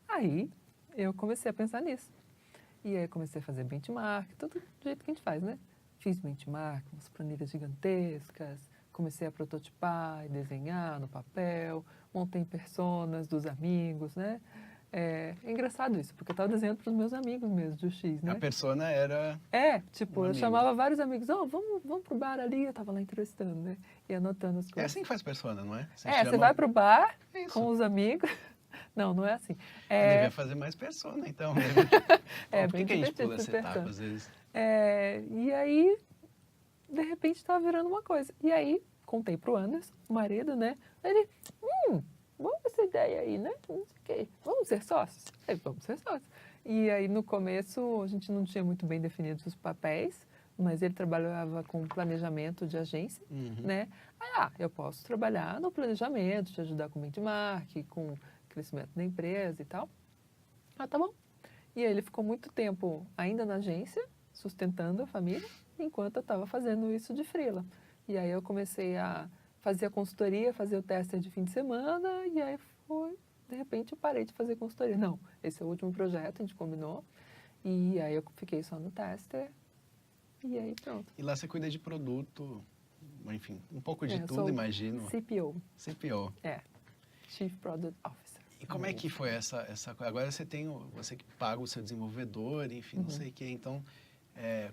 Aí eu comecei a pensar nisso. E aí eu comecei a fazer benchmark, tudo do jeito que a gente faz, né? Fiz benchmark, umas planilhas gigantescas, comecei a prototipar e desenhar no papel, montei personas dos amigos, né? É engraçado isso, porque eu estava desenhando para os meus amigos mesmo, do X, né? A persona era... eu chamava vários amigos, vamos pro bar ali, eu estava lá entrevistando, né? E anotando as coisas. É assim que faz persona, não é? Você vai pro bar com os amigos... Não é assim. Devia fazer mais persona, então. Por que a gente pula essa etapa, às vezes? E aí, de repente, estava virando uma coisa. E aí, contei pro Anderson, o marido, né? Ele, vamos essa ideia aí, né? Não sei o quê. Vamos ser sócios? Vamos ser sócios. E aí, no começo, a gente não tinha muito bem definidos os papéis, mas ele trabalhava com planejamento de agência, né? Aí, eu posso trabalhar no planejamento, te ajudar com benchmark, com crescimento da empresa e tal. Tá bom. E aí ele ficou muito tempo ainda na agência, sustentando a família, enquanto eu estava fazendo isso de freela. E aí eu comecei a fazer a consultoria, fazer o tester de fim de semana, e aí de repente eu parei de fazer consultoria. Não, esse é o último projeto, a gente combinou, e aí eu fiquei só no tester, e aí pronto. E lá você cuida de produto, enfim, um pouco de tudo, imagino. CPO. CPO. Chief Product Officer. E como é que foi essa coisa? Agora você que paga o seu desenvolvedor, enfim, não sei o quê. Então,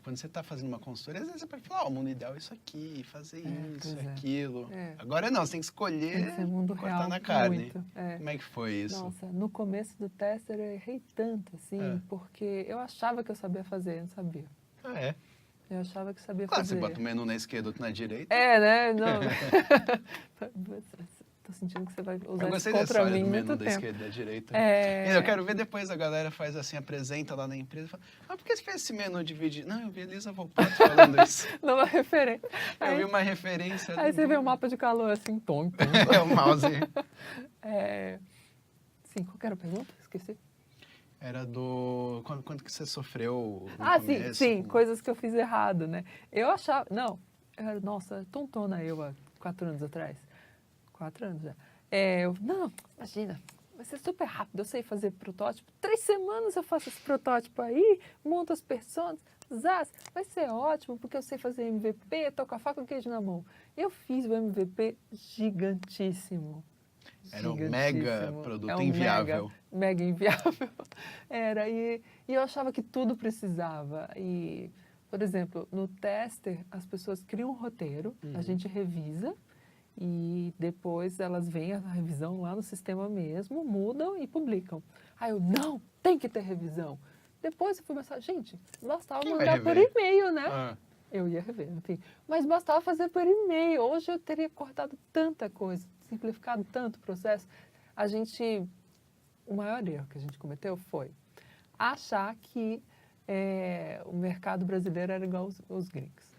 quando você está fazendo uma consultoria, às vezes você pode falar, o mundo ideal é isso aqui, fazer isso, aquilo. Agora não, você tem que escolher e cortar real, na carne. muito. Como é que foi isso? Nossa, no começo do tester eu errei tanto, assim, porque eu achava que eu sabia fazer, não sabia. Eu achava que sabia fazer. Você bota o menu na esquerda, outro na direita. Né? Não. Tô sentindo que você vai usar isso contra mim muito tempo. Do menu da esquerda e da direita. Eu quero ver depois a galera faz assim, apresenta lá na empresa e fala, por que você fez esse menu dividido? Não, eu vi a Elisa Volpato falando isso. Numa referência. Eu vi uma referência. Aí você vê o mapa de calor assim, tom. O mouse. Sim, qual que era a pergunta? Esqueci. Era do... Quando que você sofreu no começo? Sim, coisas que eu fiz errado, né? Eu achava... Não, nossa, tontona eu há 4 anos atrás. 4 anos já. Não, imagina, vai ser super rápido, eu sei fazer protótipo. 3 semanas eu faço esse protótipo aí, monto as personas, vai ser ótimo, porque eu sei fazer MVP, tô com a faca e o queijo na mão. Eu fiz o MVP gigantíssimo. Era um mega produto inviável. Mega inviável. E eu achava que tudo precisava. E, por exemplo, no tester, as pessoas criam um roteiro, a gente revisa, e depois elas veem a revisão lá no sistema mesmo, mudam e publicam. Aí eu, não, tem que ter revisão. Depois eu fui pensar, gente, bastava mandar por e-mail, né? Eu ia rever, enfim. Mas bastava fazer por e-mail. Hoje eu teria cortado tanta coisa, simplificado tanto o processo. O maior erro que a gente cometeu foi achar que o mercado brasileiro era igual aos gringos.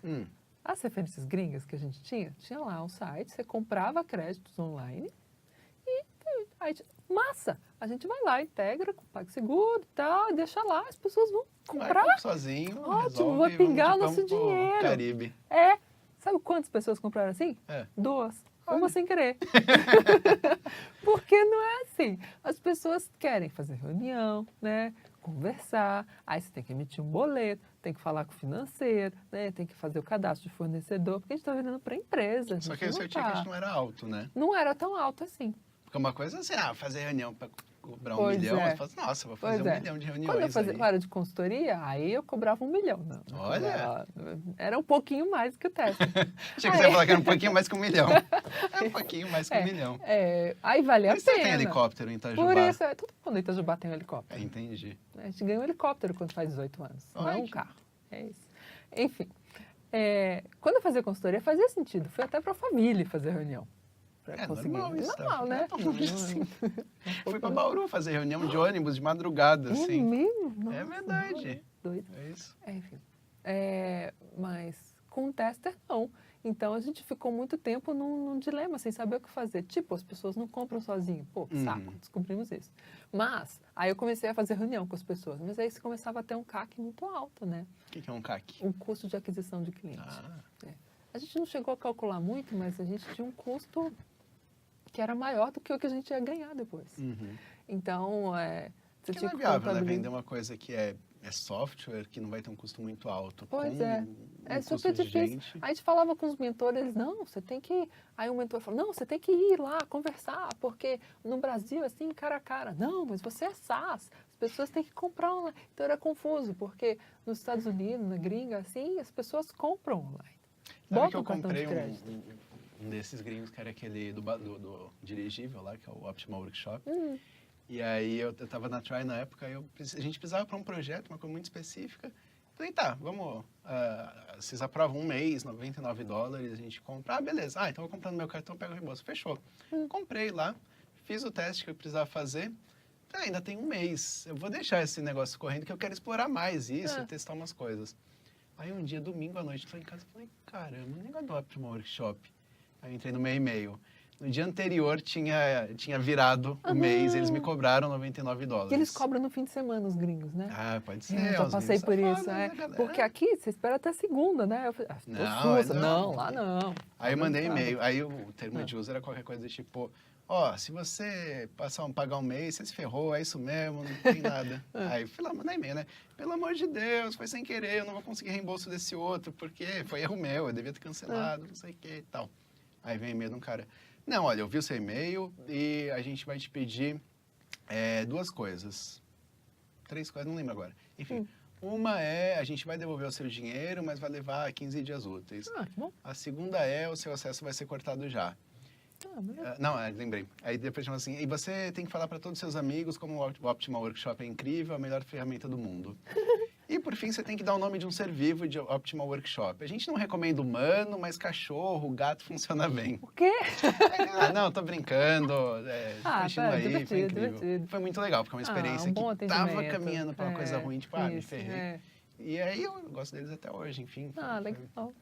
As referências gringas que a gente tinha lá um site, você comprava créditos online e aí, massa! A gente vai lá, integra com PagSeguro e tal, e deixa lá, as pessoas vão comprar. Vai sozinho, ótimo, vai pingar o nosso dinheiro. Caribe. Sabe quantas pessoas compraram assim? 2. Olha. Uma sem querer. Porque não é assim. As pessoas querem fazer reunião, né? Conversar, aí você tem que emitir um boleto, tem que falar com o financeiro, né? Tem que fazer o cadastro de fornecedor, porque a gente está vendendo para a empresa. Só que o seu ticket não era alto, né? Não era tão alto assim. Porque uma coisa é assim, fazer reunião para cobrar 1 milhão, você fala assim, nossa, vou fazer 1 milhão de reuniões. Quando eu fazia área de consultoria, aí eu cobrava 1 milhão. Não, olha! Era um pouquinho mais que o teste. Achei que você ia falar que era um pouquinho mais que 1 milhão. É um pouquinho mais que 1 milhão. Aí valia a pena. Mas você tem helicóptero em Itajubá? Por isso, todo mundo em Itajubá tem um helicóptero. Entendi. A gente ganha um helicóptero quando faz 18 anos, não é um carro. É isso. Enfim, quando eu fazia consultoria, fazia sentido. Fui até para a família fazer reunião. para conseguir. Normal isso, Normal, tá? né? Não é tão longe assim. Fui pra Bauru fazer reunião de ônibus de madrugada, assim. É mesmo? Nossa, É verdade. Doido. É isso. Enfim. Mas com o tester, não. Então, a gente ficou muito tempo num dilema, sem saber o que fazer. Tipo, as pessoas não compram sozinho. Pô, que saco, descobrimos isso. Mas, aí eu comecei a fazer reunião com as pessoas. Mas aí você começava a ter um CAC muito alto, né? O que é um CAC? Um custo de aquisição de cliente. Ah. A gente não chegou a calcular muito, mas a gente tinha um custo que era maior do que o que a gente ia ganhar depois. Então, você Que tinha não que é viável, né? contabilizar. Vender uma coisa que é software, que não vai ter um custo muito alto. Pois com é. um É custo super de difícil. gente. Aí a gente falava com os mentores, não, você tem que... Aí o mentor falou, não, você tem que ir lá conversar, porque no Brasil, assim, cara a cara. Não, mas você é SaaS, as pessoas têm que comprar online. Então era confuso, porque nos Estados Unidos, na gringa, assim, as pessoas compram online. Sabe que Botam eu cartão de comprei crédito. um desses gringos, que era aquele do dirigível lá, que é o Optimal Workshop. Hum. E aí eu tava na Try na época, a gente precisava para um projeto, uma coisa muito específica. Falei, tá, vamos, vocês aprovam um mês, $99, a gente compra. Ah, beleza. Ah, então eu vou comprar no meu cartão, pego o reembolso. Fechou. Comprei lá, fiz o teste que eu precisava fazer. Ainda tem um mês, eu vou deixar esse negócio correndo, que eu quero explorar mais isso, testar umas coisas. Aí um dia, domingo à noite, eu tô em casa e falei, caramba, o negócio do Optimal Workshop. Aí eu entrei no meu e-mail. No dia anterior tinha virado o mês, eles me cobraram $99. Que eles cobram no fim de semana, os gringos, né? Ah, pode ser. Eu já os passei gringos por são isso, fodas, né, galera? Porque aqui você espera até segunda, né? Eu falei, tô Não, sussa. não. Não, lá não. Aí eu mandei Sábado. e-mail. Aí o termo de uso era qualquer coisa do tipo, se você pagar um mês, você se ferrou, é isso mesmo, não tem nada. Aí fui lá, mandei e-mail, né? Pelo amor de Deus, foi sem querer, eu não vou conseguir reembolso desse outro, porque foi erro meu, eu devia ter cancelado, não sei o que e tal. Aí vem e-mail de um cara, não, olha, eu vi o seu e-mail e a gente vai te pedir 2 coisas. 3 coisas, não lembro agora. Enfim, uma a gente vai devolver o seu dinheiro, mas vai levar 15 dias úteis. Ah, que bom. A segunda o seu acesso vai ser cortado já. Não, lembrei. Aí depois chama assim, e você tem que falar para todos os seus amigos como o Optimal Workshop é incrível, a melhor ferramenta do mundo. E por fim, você tem que dar o nome de um ser vivo de Optimal Workshop. A gente não recomenda humano, mas cachorro, gato funciona bem. O quê? Não, tô brincando. Continua aí, divertido, foi incrível. divertido. Foi muito legal, porque é uma experiência um bom que tava atendimento. caminhando para uma coisa ruim, tipo, me Isso, ferrei. E aí eu gosto deles até hoje, enfim. Legal.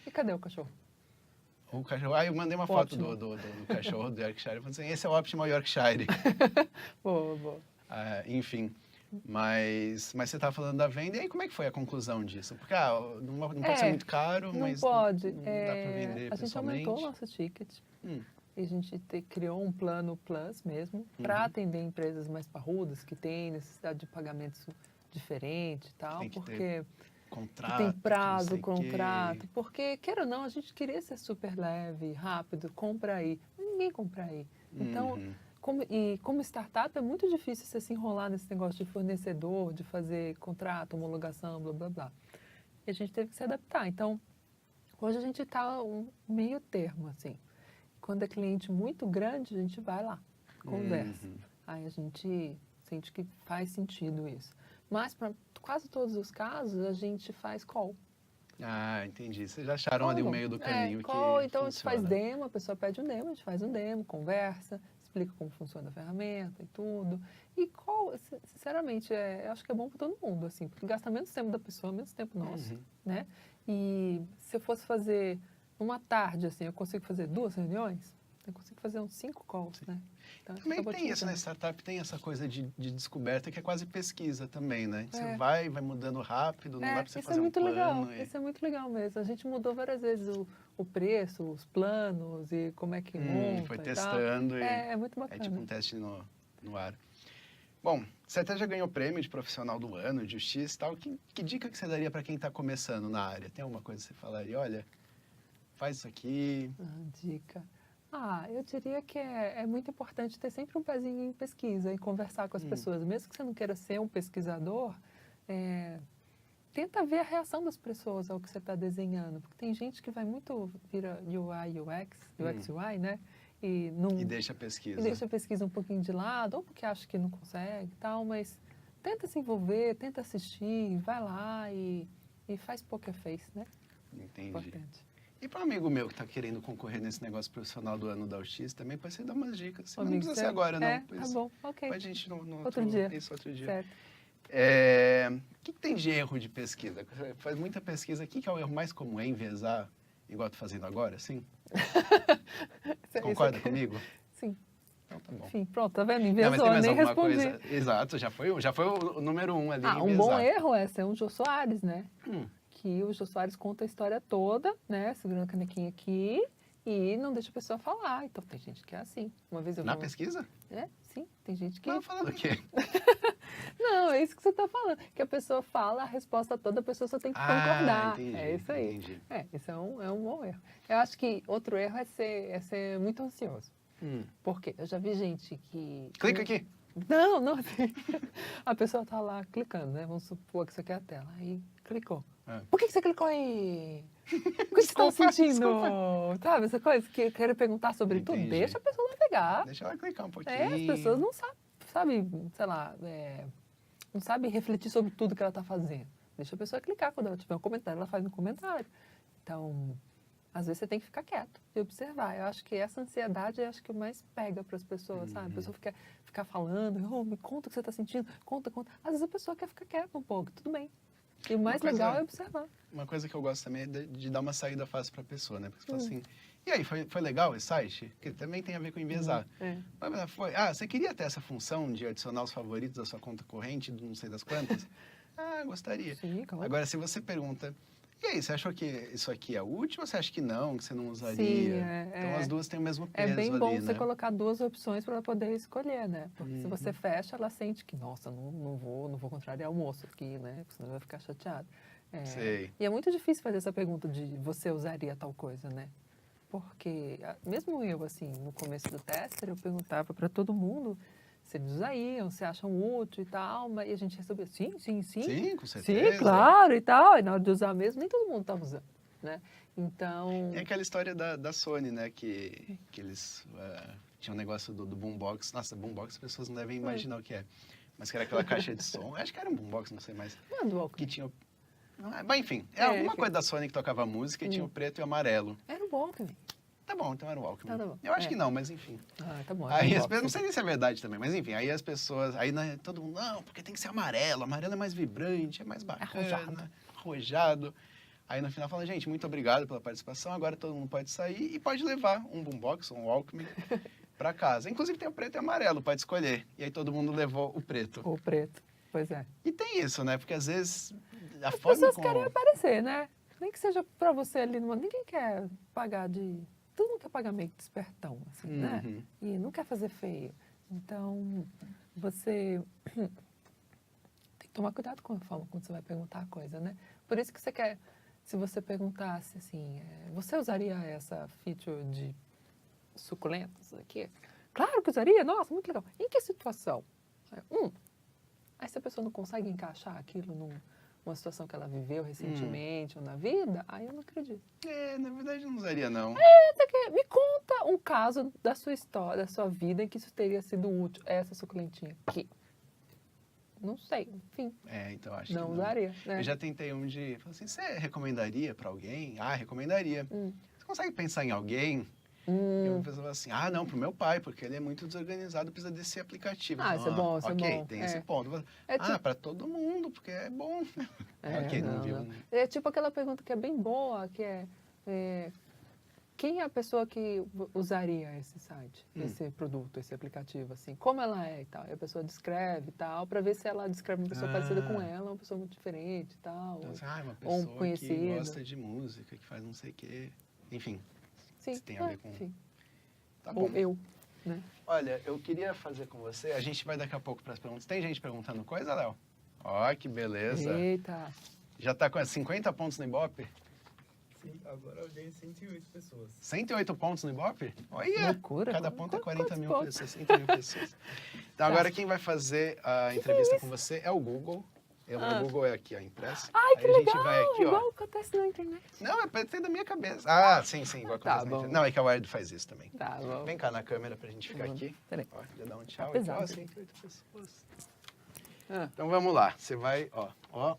E cadê o cachorro? O cachorro. Aí eu mandei uma foto do cachorro do Yorkshire. Eu falei assim, esse é o Optimal Yorkshire. Boa. Enfim. Mas você estava falando da venda, e aí como é que foi a conclusão disso? Porque não pode ser muito caro, mas não pode. Não dá para vender a gente pessoalmente. aumentou o nosso ticket. E a gente criou um plano Plus mesmo, para atender empresas mais parrudas, que têm necessidade de pagamentos diferentes e tal, Tem que porque... ter contrato, que tem prazo, não sei contrato. quê. Porque, queira ou não, a gente queria ser super leve, rápido, compra aí. Ninguém compra aí. Então, como startup, é muito difícil você se enrolar nesse negócio de fornecedor, de fazer contrato, homologação, blá, blá, blá. E a gente teve que se adaptar. Então, hoje a gente está um meio termo, assim. Quando é cliente muito grande, a gente vai lá, conversa. Aí a gente sente que faz sentido isso. Mas, para quase todos os casos, a gente faz call. Ah, entendi. Vocês já acharam ali o meio do caminho call, que então a gente faz funciona. demo, a pessoa pede um demo, a gente faz um demo, conversa, explica como funciona a ferramenta e tudo. E call, sinceramente, eu acho que é bom para todo mundo, assim, porque gasta menos tempo da pessoa, menos tempo nosso, né? E se eu fosse fazer uma tarde, assim, eu consigo fazer 2 reuniões? Eu consigo fazer uns 5 calls, né? Então, Também tem isso, né? Startup tem essa coisa de descoberta que é quase pesquisa também, né? Você vai mudando rápido, não dá pra você fazer um plano. Legal. Isso é muito legal mesmo. A gente mudou várias vezes o preço, os planos e como é que monta foi e testando tal. É muito bacana. É tipo um teste no ar. Bom, você até já ganhou prêmio de profissional do ano, de UX e tal. Que dica que você daria para quem está começando na área? Tem alguma coisa que você falaria? Olha, faz isso aqui. Dica. Eu diria que é muito importante ter sempre um pezinho em pesquisa e conversar com as pessoas. Mesmo que você não queira ser um pesquisador, tenta ver a reação das pessoas ao que você está desenhando. Porque tem gente que vai muito vira UI, UX, UI, né? E deixa a pesquisa. E deixa a pesquisa um pouquinho de lado, ou porque acha que não consegue e tal, mas tenta se envolver, tenta assistir, vai lá e faz poker face, né? Entendi. Importante. E para um amigo meu que está querendo concorrer nesse negócio profissional do ano da UX, também pode ser dar umas dicas. Não Amigo precisa ser seu? agora, não. Tá bom, ok. Pode a gente no Outro dia. Isso, outro dia. Certo. O que tem de erro de pesquisa? Você faz muita pesquisa. O que é o erro mais comum? É enviesar, igual estou fazendo agora, sim? Concorda comigo? Sim. Então tá bom. Enfim, pronto, tá vendo? Não, mas tem Enviesou, mais nem alguma respondi. coisa? Exato, já foi o número 1 ali, Um bom erro é ser um Jô Soares, né? Que o Jô Soares conta a história toda, né? Segurando a canequinha aqui e não deixa a pessoa falar. Então tem gente que é assim. Uma vez eu Na pesquisa? Sim, tem gente que... Não, falando o quê? Não, é isso que você está falando. Que a pessoa fala a resposta toda, a pessoa só tem que concordar. Entendi, é isso aí. Entendi. Isso é um bom erro. Eu acho que outro erro é ser muito ansioso. Por quê? Eu já vi gente que... Clica aqui. Não, assim. A pessoa tá lá clicando, né? Vamos supor que isso aqui é a tela. Aí clicou. Por que você clicou aí? O que você está sentindo? Desculpa. Sabe, essa coisa que quero perguntar sobre tudo. Deixa a pessoa navegar. Deixa ela clicar um pouquinho. As pessoas não sabem, sei lá, não sabem refletir sobre tudo que ela está fazendo. Deixa a pessoa clicar. Quando ela tiver um comentário, ela faz um comentário. Então, às vezes você tem que ficar quieto e observar. Eu acho que essa ansiedade é que mais pega para as pessoas, sabe? A pessoa ficar falando, me conta o que você está sentindo, conta. Às vezes a pessoa quer ficar quieta um pouco, tudo bem. E o mais legal é observar. Uma coisa que eu gosto também é de dar uma saída fácil para a pessoa, né? Porque você fala assim, e aí, foi legal esse site? Que também tem a ver com enviesar. Mas você queria ter essa função de adicionar os favoritos da sua conta corrente, não sei das quantas? Gostaria. Sim, claro. Agora, se você pergunta, e aí, você achou que isso aqui é útil ou você acha que não, que você não usaria? Sim, então, as duas têm o mesmo peso ali, É bem bom né? você colocar duas opções para ela poder escolher, né? Porque se você fecha, ela sente que, nossa, não vou contrariar o moço aqui, né? Porque senão vai ficar chateado. Sei. E é muito difícil fazer essa pergunta de você usaria tal coisa, né? Porque, mesmo eu, assim, no começo do tester, eu perguntava para todo mundo se eles usariam, se acham útil e tal, e a gente recebia sim. Sim, com certeza. Sim, claro e tal. E na hora de usar mesmo, nem todo mundo estava usando, né? Então... É aquela história da Sony, né? Que eles tinham um negócio do boombox. Nossa, boombox as pessoas não devem imaginar o que é. Mas que era aquela caixa de som. Acho que era um boombox, não sei mais. Não é do Walkman. Que tinha... Mas enfim, alguma coisa da Sony que tocava música e tinha o preto e o amarelo. Era o Walkman. Tá bom, então era o Walkman. Tá bom. Eu acho que não, mas enfim. Tá bom. Aí as pessoas, não sei nem se é verdade também, mas enfim, aí as pessoas, todo mundo, não, porque tem que ser amarelo é mais vibrante, é mais bacana, arrojado. Aí no final fala, gente, muito obrigado pela participação, agora todo mundo pode sair e pode levar um boombox, um Walkman para casa. Inclusive tem o preto e o amarelo, pode escolher. E aí todo mundo levou o preto. O preto, pois é. E tem isso, né? Porque às vezes as pessoas querem aparecer, né? Nem que seja para você ali, ninguém quer pagar de... Todo mundo quer pagar meio que despertão, assim, né? E não quer fazer feio. Então, você tem que tomar cuidado com a forma quando você vai perguntar a coisa, né? Por isso que você quer, se você perguntasse assim, você usaria essa feature de suculentos aqui? Claro que usaria, nossa, muito legal. Em que situação? Aí se a pessoa não consegue encaixar aquilo numa situação que ela viveu recentemente ou na vida, aí eu não acredito. Na verdade eu não usaria, não. Me conta um caso da sua história, da sua vida, em que isso teria sido útil, essa suculentinha aqui. Não sei, enfim. Então acho não que não usaria, né? Eu já tentei falar assim, você recomendaria para alguém? Recomendaria. Você consegue pensar em alguém? E uma pessoa fala assim, não, pro meu pai, porque ele é muito desorganizado, precisa desse aplicativo. Isso é bom, isso é bom. Tem esse ponto. Para todo mundo, porque é bom. Não viu. É tipo aquela pergunta que é bem boa, que quem é a pessoa que usaria esse site, esse produto, esse aplicativo, assim? Como ela é e tal? E a pessoa descreve e tal, para ver se ela descreve uma pessoa parecida com ela, uma pessoa muito diferente e tal. Então, uma pessoa que gosta de música, que faz não sei o quê. Enfim. Sim, se tem a ver com... Tá bom. Ou eu, né? Olha, eu queria fazer com você, a gente vai daqui a pouco para as perguntas. Tem gente perguntando coisa, Léo? Que beleza. Eita. Já está com 50 pontos no Ibope? Sim, agora eu dei 108 pessoas. 108 pontos no Ibope? Olha! Loucura. Cada ponto é 40 mil pessoas, 60 mil pessoas. Então agora quem vai fazer a entrevista com você é o Google. O Google é aqui, impresso. Que aí legal! A gente vai aqui, igual acontece na internet. Não, pode ser da minha cabeça. Sim, igual acontece na internet. Não, é que a Wired faz isso também. Tá bom. Vem cá na câmera pra gente ficar aqui. Peraí. Já dá um tchau. Pesado. 108 pessoas. Então vamos lá. Você vai,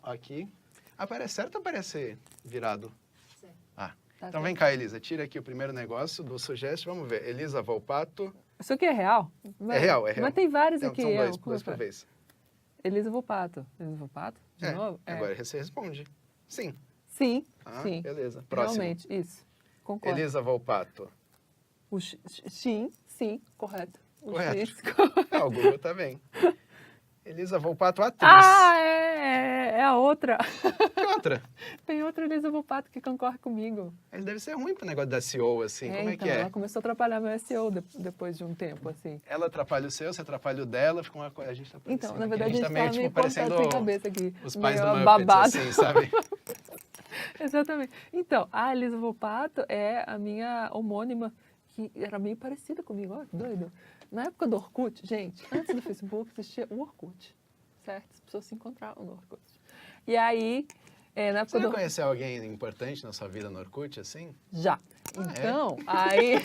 aqui. Aparece certo ou aparece virado? Certo. Tá Então vem cá, Elisa, tira aqui o primeiro negócio do Suggest, vamos ver. Elisa Volpato. Isso aqui é real? É real. Mas tem vários Não, aqui. são dois como por vez. Elisa Volpato. Elisa Volpato? De novo? Agora você responde. Sim. Sim, Ah, sim. beleza. Próximo. Realmente, isso. Concordo. Elisa Volpato. Sim, correto. Correto. Ah, o Google tá bem. Elisa Volpato, atriz. Ah, é a outra. Que outra? Tem outra Elisa Volpato que concorre comigo. Ele deve ser ruim pro negócio da SEO, assim. Como é então, que é? ela começou a atrapalhar meu SEO depois de um tempo, assim. Ela atrapalha o seu, você atrapalha o dela, fica uma coisa. A gente tá parecendo. Então, na verdade, a gente tá meio, tá meio parecendo sem cabeça aqui. os pais do meio Muppets, babado. assim, sabe? Exatamente. Então, a Elisa Volpato é a minha homônima, que era meio parecida comigo, olha que doido. Na época do Orkut, gente, antes do Facebook existia o Orkut, certo? As pessoas se encontravam no Orkut. E aí, na época Você já do... conheceu alguém importante na sua vida no Orkut, assim? Já. Então, aí...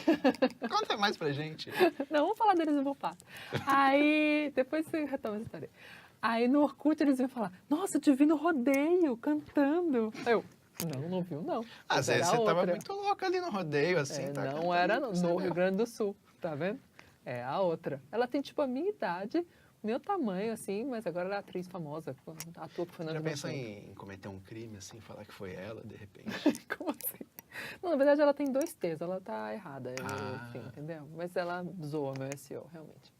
Conta mais pra gente. Não, vamos falar da Elisa Volpato. Aí, depois você retoma essa história. Aí no Orkut eles iam falar, nossa, eu te vi no rodeio, cantando. Eu, não viu, não. Às vezes você tava muito louca ali no rodeio, assim. tá não cantando, era você no não. Rio Grande do Sul, tá vendo? É a outra. Ela tem, tipo, a minha idade, meu tamanho, assim, mas agora ela é atriz famosa, atua com o Fernando Já pensou Montenegro. em cometer um crime, assim, falar que foi ela, de repente? Como assim? Não, na verdade ela tem 2 T's, ela tá errada, enfim, Ah. entendeu? Mas ela zoa meu SEO, realmente.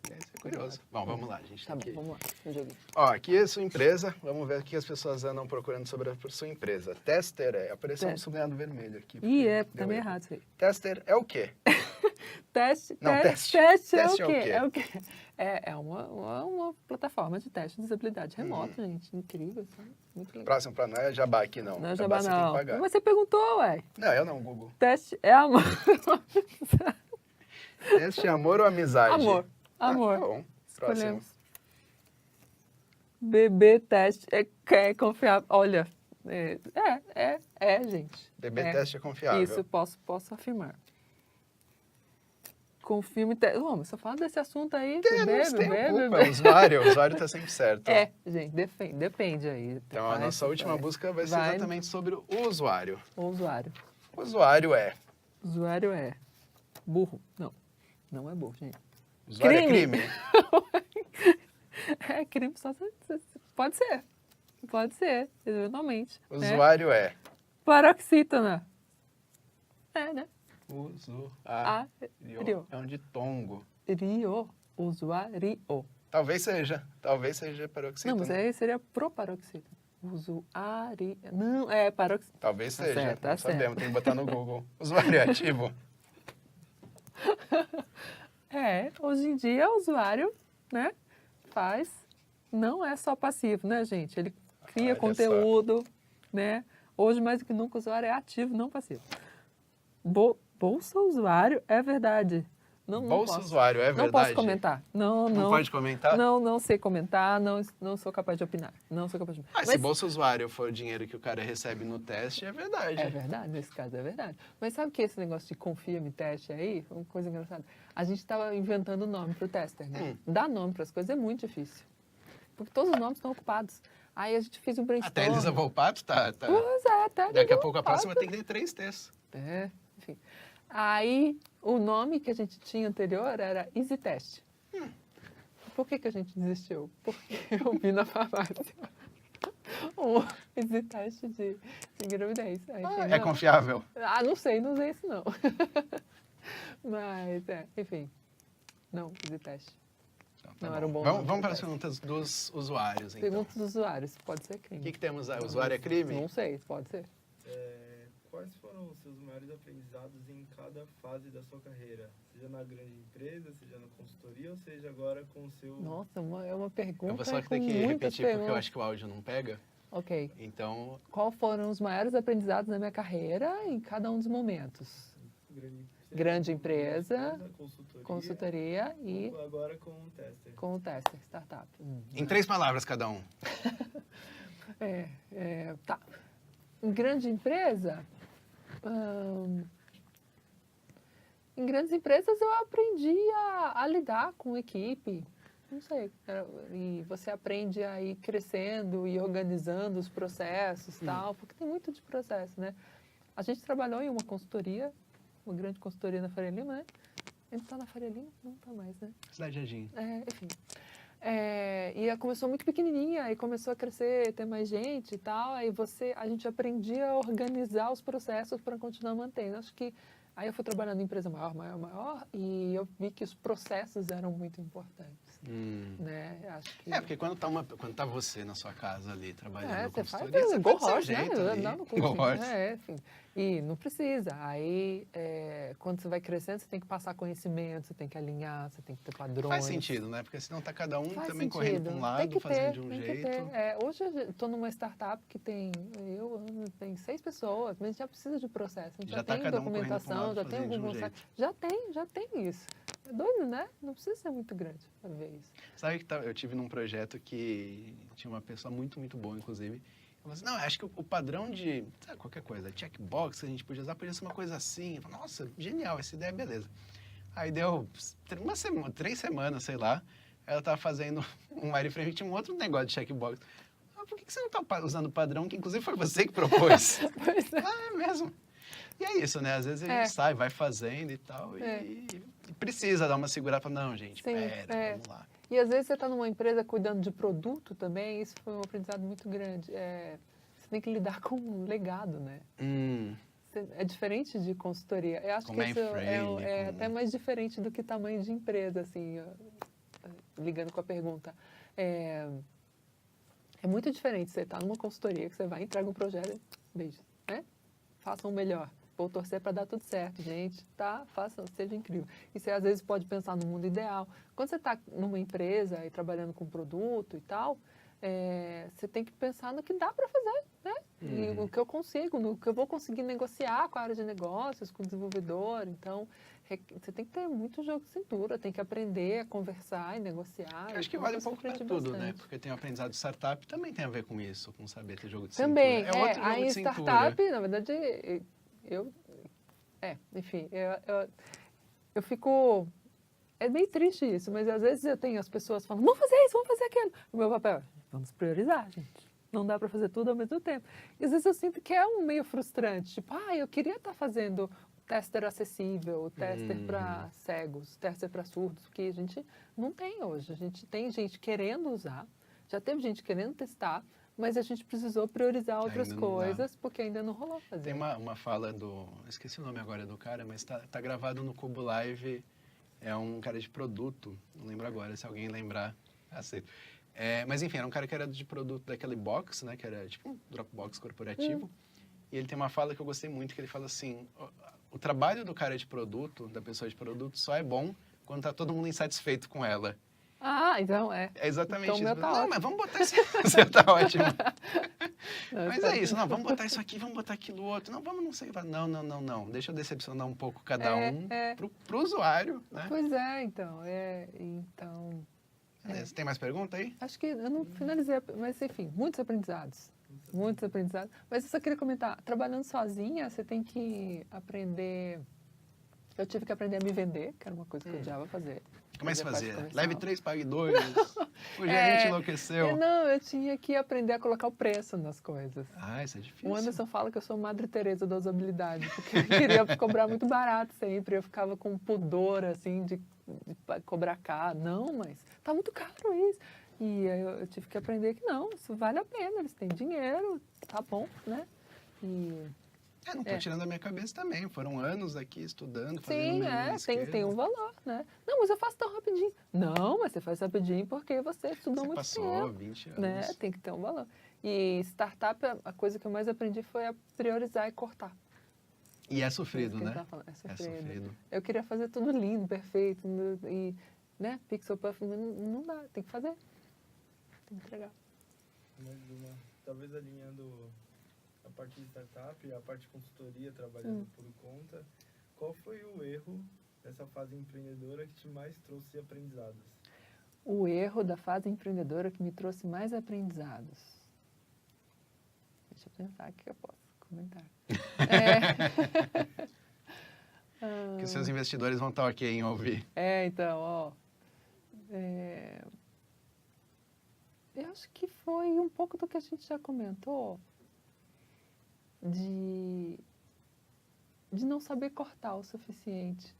Deve ser curioso. Bom, vamos lá, gente. Tá tem bom, que- vamos lá, no joguinho. Ó, aqui é a sua empresa. Vamos ver o que as pessoas andam procurando sobre a sua empresa. Tester apareceu um Tester. sublinhado vermelho aqui. Ih, porque tá deu meio erro. errado isso aí. Tester é o quê? Teste, Não, teste, teste. teste é Teste o quê? é o É o quê? É uma plataforma de teste de usabilidade remota, gente. Incrível, sabe? Muito legal. Próximo pra não é jabá aqui, não. Não é jabá, você tem que não. pagar. Mas você perguntou, ué. Não, eu não, Google. Teste é amor. Teste é amor ou amizade? Amor. Ah, Amor. tá bom. Próximo. Escolhemos. Bebê teste é confiável. Olha, gente. Bebê É. teste é confiável. Isso, posso afirmar. Confirme teste. Mas só fala desse assunto aí. Não Bebê, tem bebê, culpa. bebê. O usuário tá sempre certo. Gente, depende aí. Então, a nossa última busca vai ser Vai. exatamente sobre o usuário. O usuário. O usuário é... O usuário é burro. Não é burro, gente. O usuário é Crime. crime. É crime só pode ser. Pode ser, eventualmente. O né? usuário é... Paroxítona. Né? Usuário. Rio. É um ditongo. Usuário. Talvez seja paroxítona. Não, mas aí seria pro paroxítona. Usuário. Não, é paroxítona. Talvez Tá seja, certo, tá não certo. sabemos, tem que botar no Google. Usuário é ativo. Hoje em dia o usuário, né, faz, não é só passivo, né, gente? Ele cria Olha conteúdo, né? Hoje mais do que nunca o usuário é ativo, não passivo. Bolsa usuário é verdade. Não Bolsa posso. usuário, é Não verdade? posso comentar. Não pode comentar? Não sei comentar, não sou capaz de opinar. Não sou capaz de opinar. Ah, se bolsa usuário for o dinheiro que o cara recebe no teste, é verdade. É verdade, nesse caso é verdade. Mas sabe que esse negócio de confia-me teste aí, uma coisa engraçada. A gente estava inventando nome para o tester, né? Dar nome para as coisas é muito difícil. Porque todos os nomes estão ocupados. Aí a gente fez um brainstorm. Até Elisa Volpato tá. Pois é, até Daqui a pouco a Volpato. próxima tem que ter 3 T's. Enfim. Aí o nome que a gente tinha anterior era Easy Test. Por que a gente desistiu? Porque eu vi na farmácia um Easy Test de gravidez. Aí falei, É não. confiável? Não sei, não usei isso não. Mas, enfim. Não, Easy Test. Então, Não era um bom Vamos nome para pro as perguntas dos usuários, então. Pergunta dos usuários, pode ser O crime. que temos aí? Usuário é crime? Não sei, pode ser. Quais foram os seus maiores aprendizados em cada fase da sua carreira? Seja na grande empresa, seja na consultoria, ou seja agora com o seu... Nossa, é uma pergunta Eu vou só com ter que muitas repetir, porque eu perguntas. acho que o áudio não pega. Ok. Então, Qual foram os maiores aprendizados na minha carreira em cada um dos momentos? Grande empresa, consultoria e agora com o tester. com o tester, startup. em 3 palavras cada um. Tá. Em grande empresa, em grandes empresas eu aprendi a lidar com equipe. Não sei. E você aprende a ir crescendo e organizando os processos e tal, porque tem muito de processo, né? A gente trabalhou em uma consultoria, uma grande consultoria na Faria Lima, né? Ele está na Faria Lima? Não está mais, né? Cidade Jardim. Enfim. E ela começou muito pequenininha, aí começou a crescer, ter mais gente e tal. Aí a gente aprendia a organizar os processos para continuar mantendo. Acho que aí eu fui trabalhando em empresa maior, e eu vi que os processos eram muito importantes. Né? Acho que... Porque quando tá você na sua casa ali trabalhando você faz igual Horse, né? Enfim. E não precisa. Aí, quando você vai crescendo, você tem que passar conhecimento, você tem que alinhar, você tem que ter padrões. Faz sentido, né? Porque senão tá cada um Faz também sentido. correndo para um lado, fazendo de um jeito. Hoje eu estou numa startup que tem 6 pessoas, mas a gente já precisa de processo. A gente já tem documentação, já tem algum site. Já tem isso. É doido, né? Não precisa ser muito grande para ver isso. Sabe que eu tive num projeto que tinha uma pessoa muito, muito boa, inclusive. Eu falei assim, não, acho que o padrão de qualquer coisa, checkbox que a gente podia usar, podia ser uma coisa assim. Eu falei, nossa, genial, essa ideia, beleza. Aí deu 3 semanas, sei lá, ela estava fazendo um wireframe que tinha um outro negócio de checkbox. Por que você não está usando o padrão que, inclusive, foi você que propôs? Pois é. É mesmo. E é isso, né? Às vezes a gente sai, vai fazendo e tal, e precisa dar uma segurada para não, gente, vamos lá. E às vezes você está numa empresa cuidando de produto também, isso foi um aprendizado muito grande. Você tem que lidar com um legado, né? É diferente de consultoria. Eu acho que isso é até mais diferente do que tamanho de empresa, assim, ligando com a pergunta. É muito diferente você estar numa consultoria que você vai, entrega um projeto, beijo, né? Façam o melhor. Vou torcer para dar tudo certo, gente, tá? Seja incrível. E você às vezes pode pensar no mundo ideal. Quando você está numa empresa e trabalhando com produto e tal, você tem que pensar no que dá para fazer, né? E o que eu consigo, no que eu vou conseguir negociar com a área de negócios, com o desenvolvedor. Então, você tem que ter muito jogo de cintura, tem que aprender a conversar e negociar. Eu acho que vale um pouco para tudo, né? Porque tem o aprendizado de startup, também tem a ver com isso, com saber ter jogo de cintura. Também, é outro jogo de cintura. Startup, na verdade, enfim, eu fico... É meio triste isso, mas às vezes eu tenho as pessoas falando, vamos fazer isso, vamos fazer aquilo. O meu papel, vamos priorizar, gente. Não dá para fazer tudo ao mesmo tempo. E às vezes eu sinto que é meio frustrante. Tipo, eu queria estar fazendo tester acessível, tester para cegos, tester para surdos, que a gente não tem hoje. A gente tem gente querendo usar, já teve gente querendo testar, mas a gente precisou priorizar outras coisas, porque ainda não rolou fazer. Tem uma fala esqueci o nome agora do cara, mas tá gravado no Cubo Live, é um cara de produto, não lembro agora, se alguém lembrar, aceito. Mas enfim, era um cara que era de produto daquele box, né, que era tipo um Dropbox corporativo, e ele tem uma fala que eu gostei muito, que ele fala assim, o trabalho do cara de produto, da pessoa de produto, só é bom quando tá todo mundo insatisfeito com ela. Então É exatamente então, isso. Tá não, mas vamos botar isso. Você tá ótimo. Mas é isso, não, vamos botar isso aqui, vamos botar aquilo outro. Não, vamos não sei. Não. Deixa eu decepcionar um pouco cada um pro usuário, né? Pois então. Você tem mais pergunta aí? Acho que eu não finalizei, mas enfim, muitos aprendizados. Muitos aprendizados. Mas eu só queria comentar, trabalhando sozinha, você tem que aprender... Eu tive que aprender a me vender, que era uma coisa que eu odiava fazer. Como é que você fazia? Leve 3, pague 2. O gerente enlouqueceu. Eu tinha que aprender a colocar o preço nas coisas. Isso é difícil. O Anderson fala que eu sou Madre Teresa da usabilidade, porque eu queria cobrar muito barato sempre. Eu ficava com pudor, assim, de cobrar caro. Não, mas tá muito caro isso. E eu tive que aprender que não, isso vale a pena, eles têm dinheiro, tá bom, né? Não estou tirando da minha cabeça também. Foram anos aqui estudando, fazendo tem um valor, né? Não, mas eu faço tão rapidinho. Não, mas você faz rapidinho porque você estudou muito tempo. Passou 20 anos. Né? Tem que ter um valor. E startup, a coisa que eu mais aprendi foi a priorizar e cortar. E é sofrido, né? É sofrido. Eu queria fazer tudo lindo, perfeito, e, né, pixel puff, não dá, tem que fazer. Tem que entregar. Talvez alinhando a parte de startup, a parte de consultoria, trabalhando por conta, qual foi o erro dessa fase empreendedora que te mais trouxe aprendizados? O erro da fase empreendedora que me trouxe mais aprendizados. Deixa eu pensar o que eu posso comentar. Que os seus investidores vão estar ok em ouvir. Então, eu acho que foi um pouco do que a gente já comentou, de de não saber cortar o suficiente.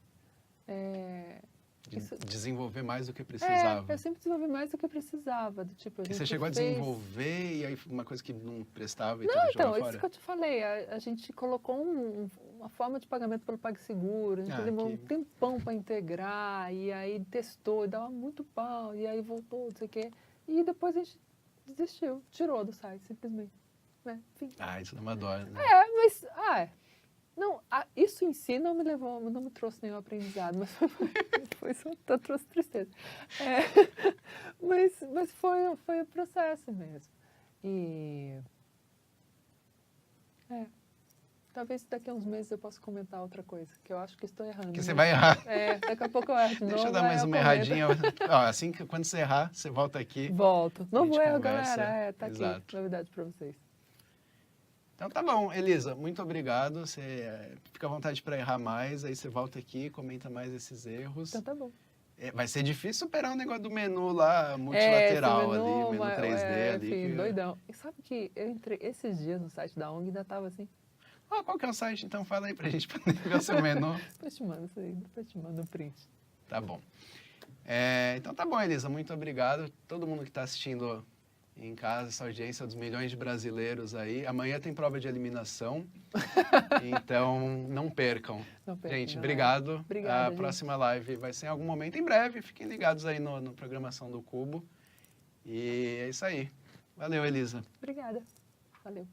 Desenvolver mais do que precisava. Eu sempre desenvolvi mais do que precisava. Do tipo, e você chegou a desenvolver e aí uma coisa que não prestava e não, teve que então, jogar fora? isso que eu te falei. A gente colocou uma forma de pagamento pelo PagSeguro. A gente levou um tempão para integrar. E aí testou, e dava muito pau. E aí voltou, não sei o quê. E depois a gente desistiu, tirou do site, simplesmente. Enfim. Isso dá uma dó, né? Mas... Não, isso em si não me trouxe nenhum aprendizado, mas só trouxe tristeza. Mas foi o processo mesmo. E talvez daqui a uns meses eu possa comentar outra coisa, que eu acho que estou errando. Que você vai errar. Daqui a pouco eu erro de novo. Deixa eu dar mais uma erradinha. Assim que quando você errar, você volta aqui. Volto. Novo erro, galera. Tá aqui, novidade para vocês. Então tá bom, Elisa, muito obrigado. Você fica à vontade para errar mais, aí você volta aqui, comenta mais esses erros. Então tá bom. Vai ser difícil superar o negócio do menu lá, multilateral menu 3D ali. Enfim, doidão. E sabe que eu entrei esses dias no site da ONG e ainda tava assim. Qual que é o site? Então fala aí pra gente poder ver o seu menu. Depois te mando isso aí, depois te mando o print. Tá bom. Então tá bom, Elisa, muito obrigado. Todo mundo que está assistindo em casa, essa audiência dos milhões de brasileiros aí. Amanhã tem prova de eliminação, então não percam. Gente, obrigado. Obrigada, a próxima live vai ser em algum momento em breve. Fiquem ligados aí no programação do Cubo. E é isso aí. Valeu, Elisa. Obrigada. Valeu.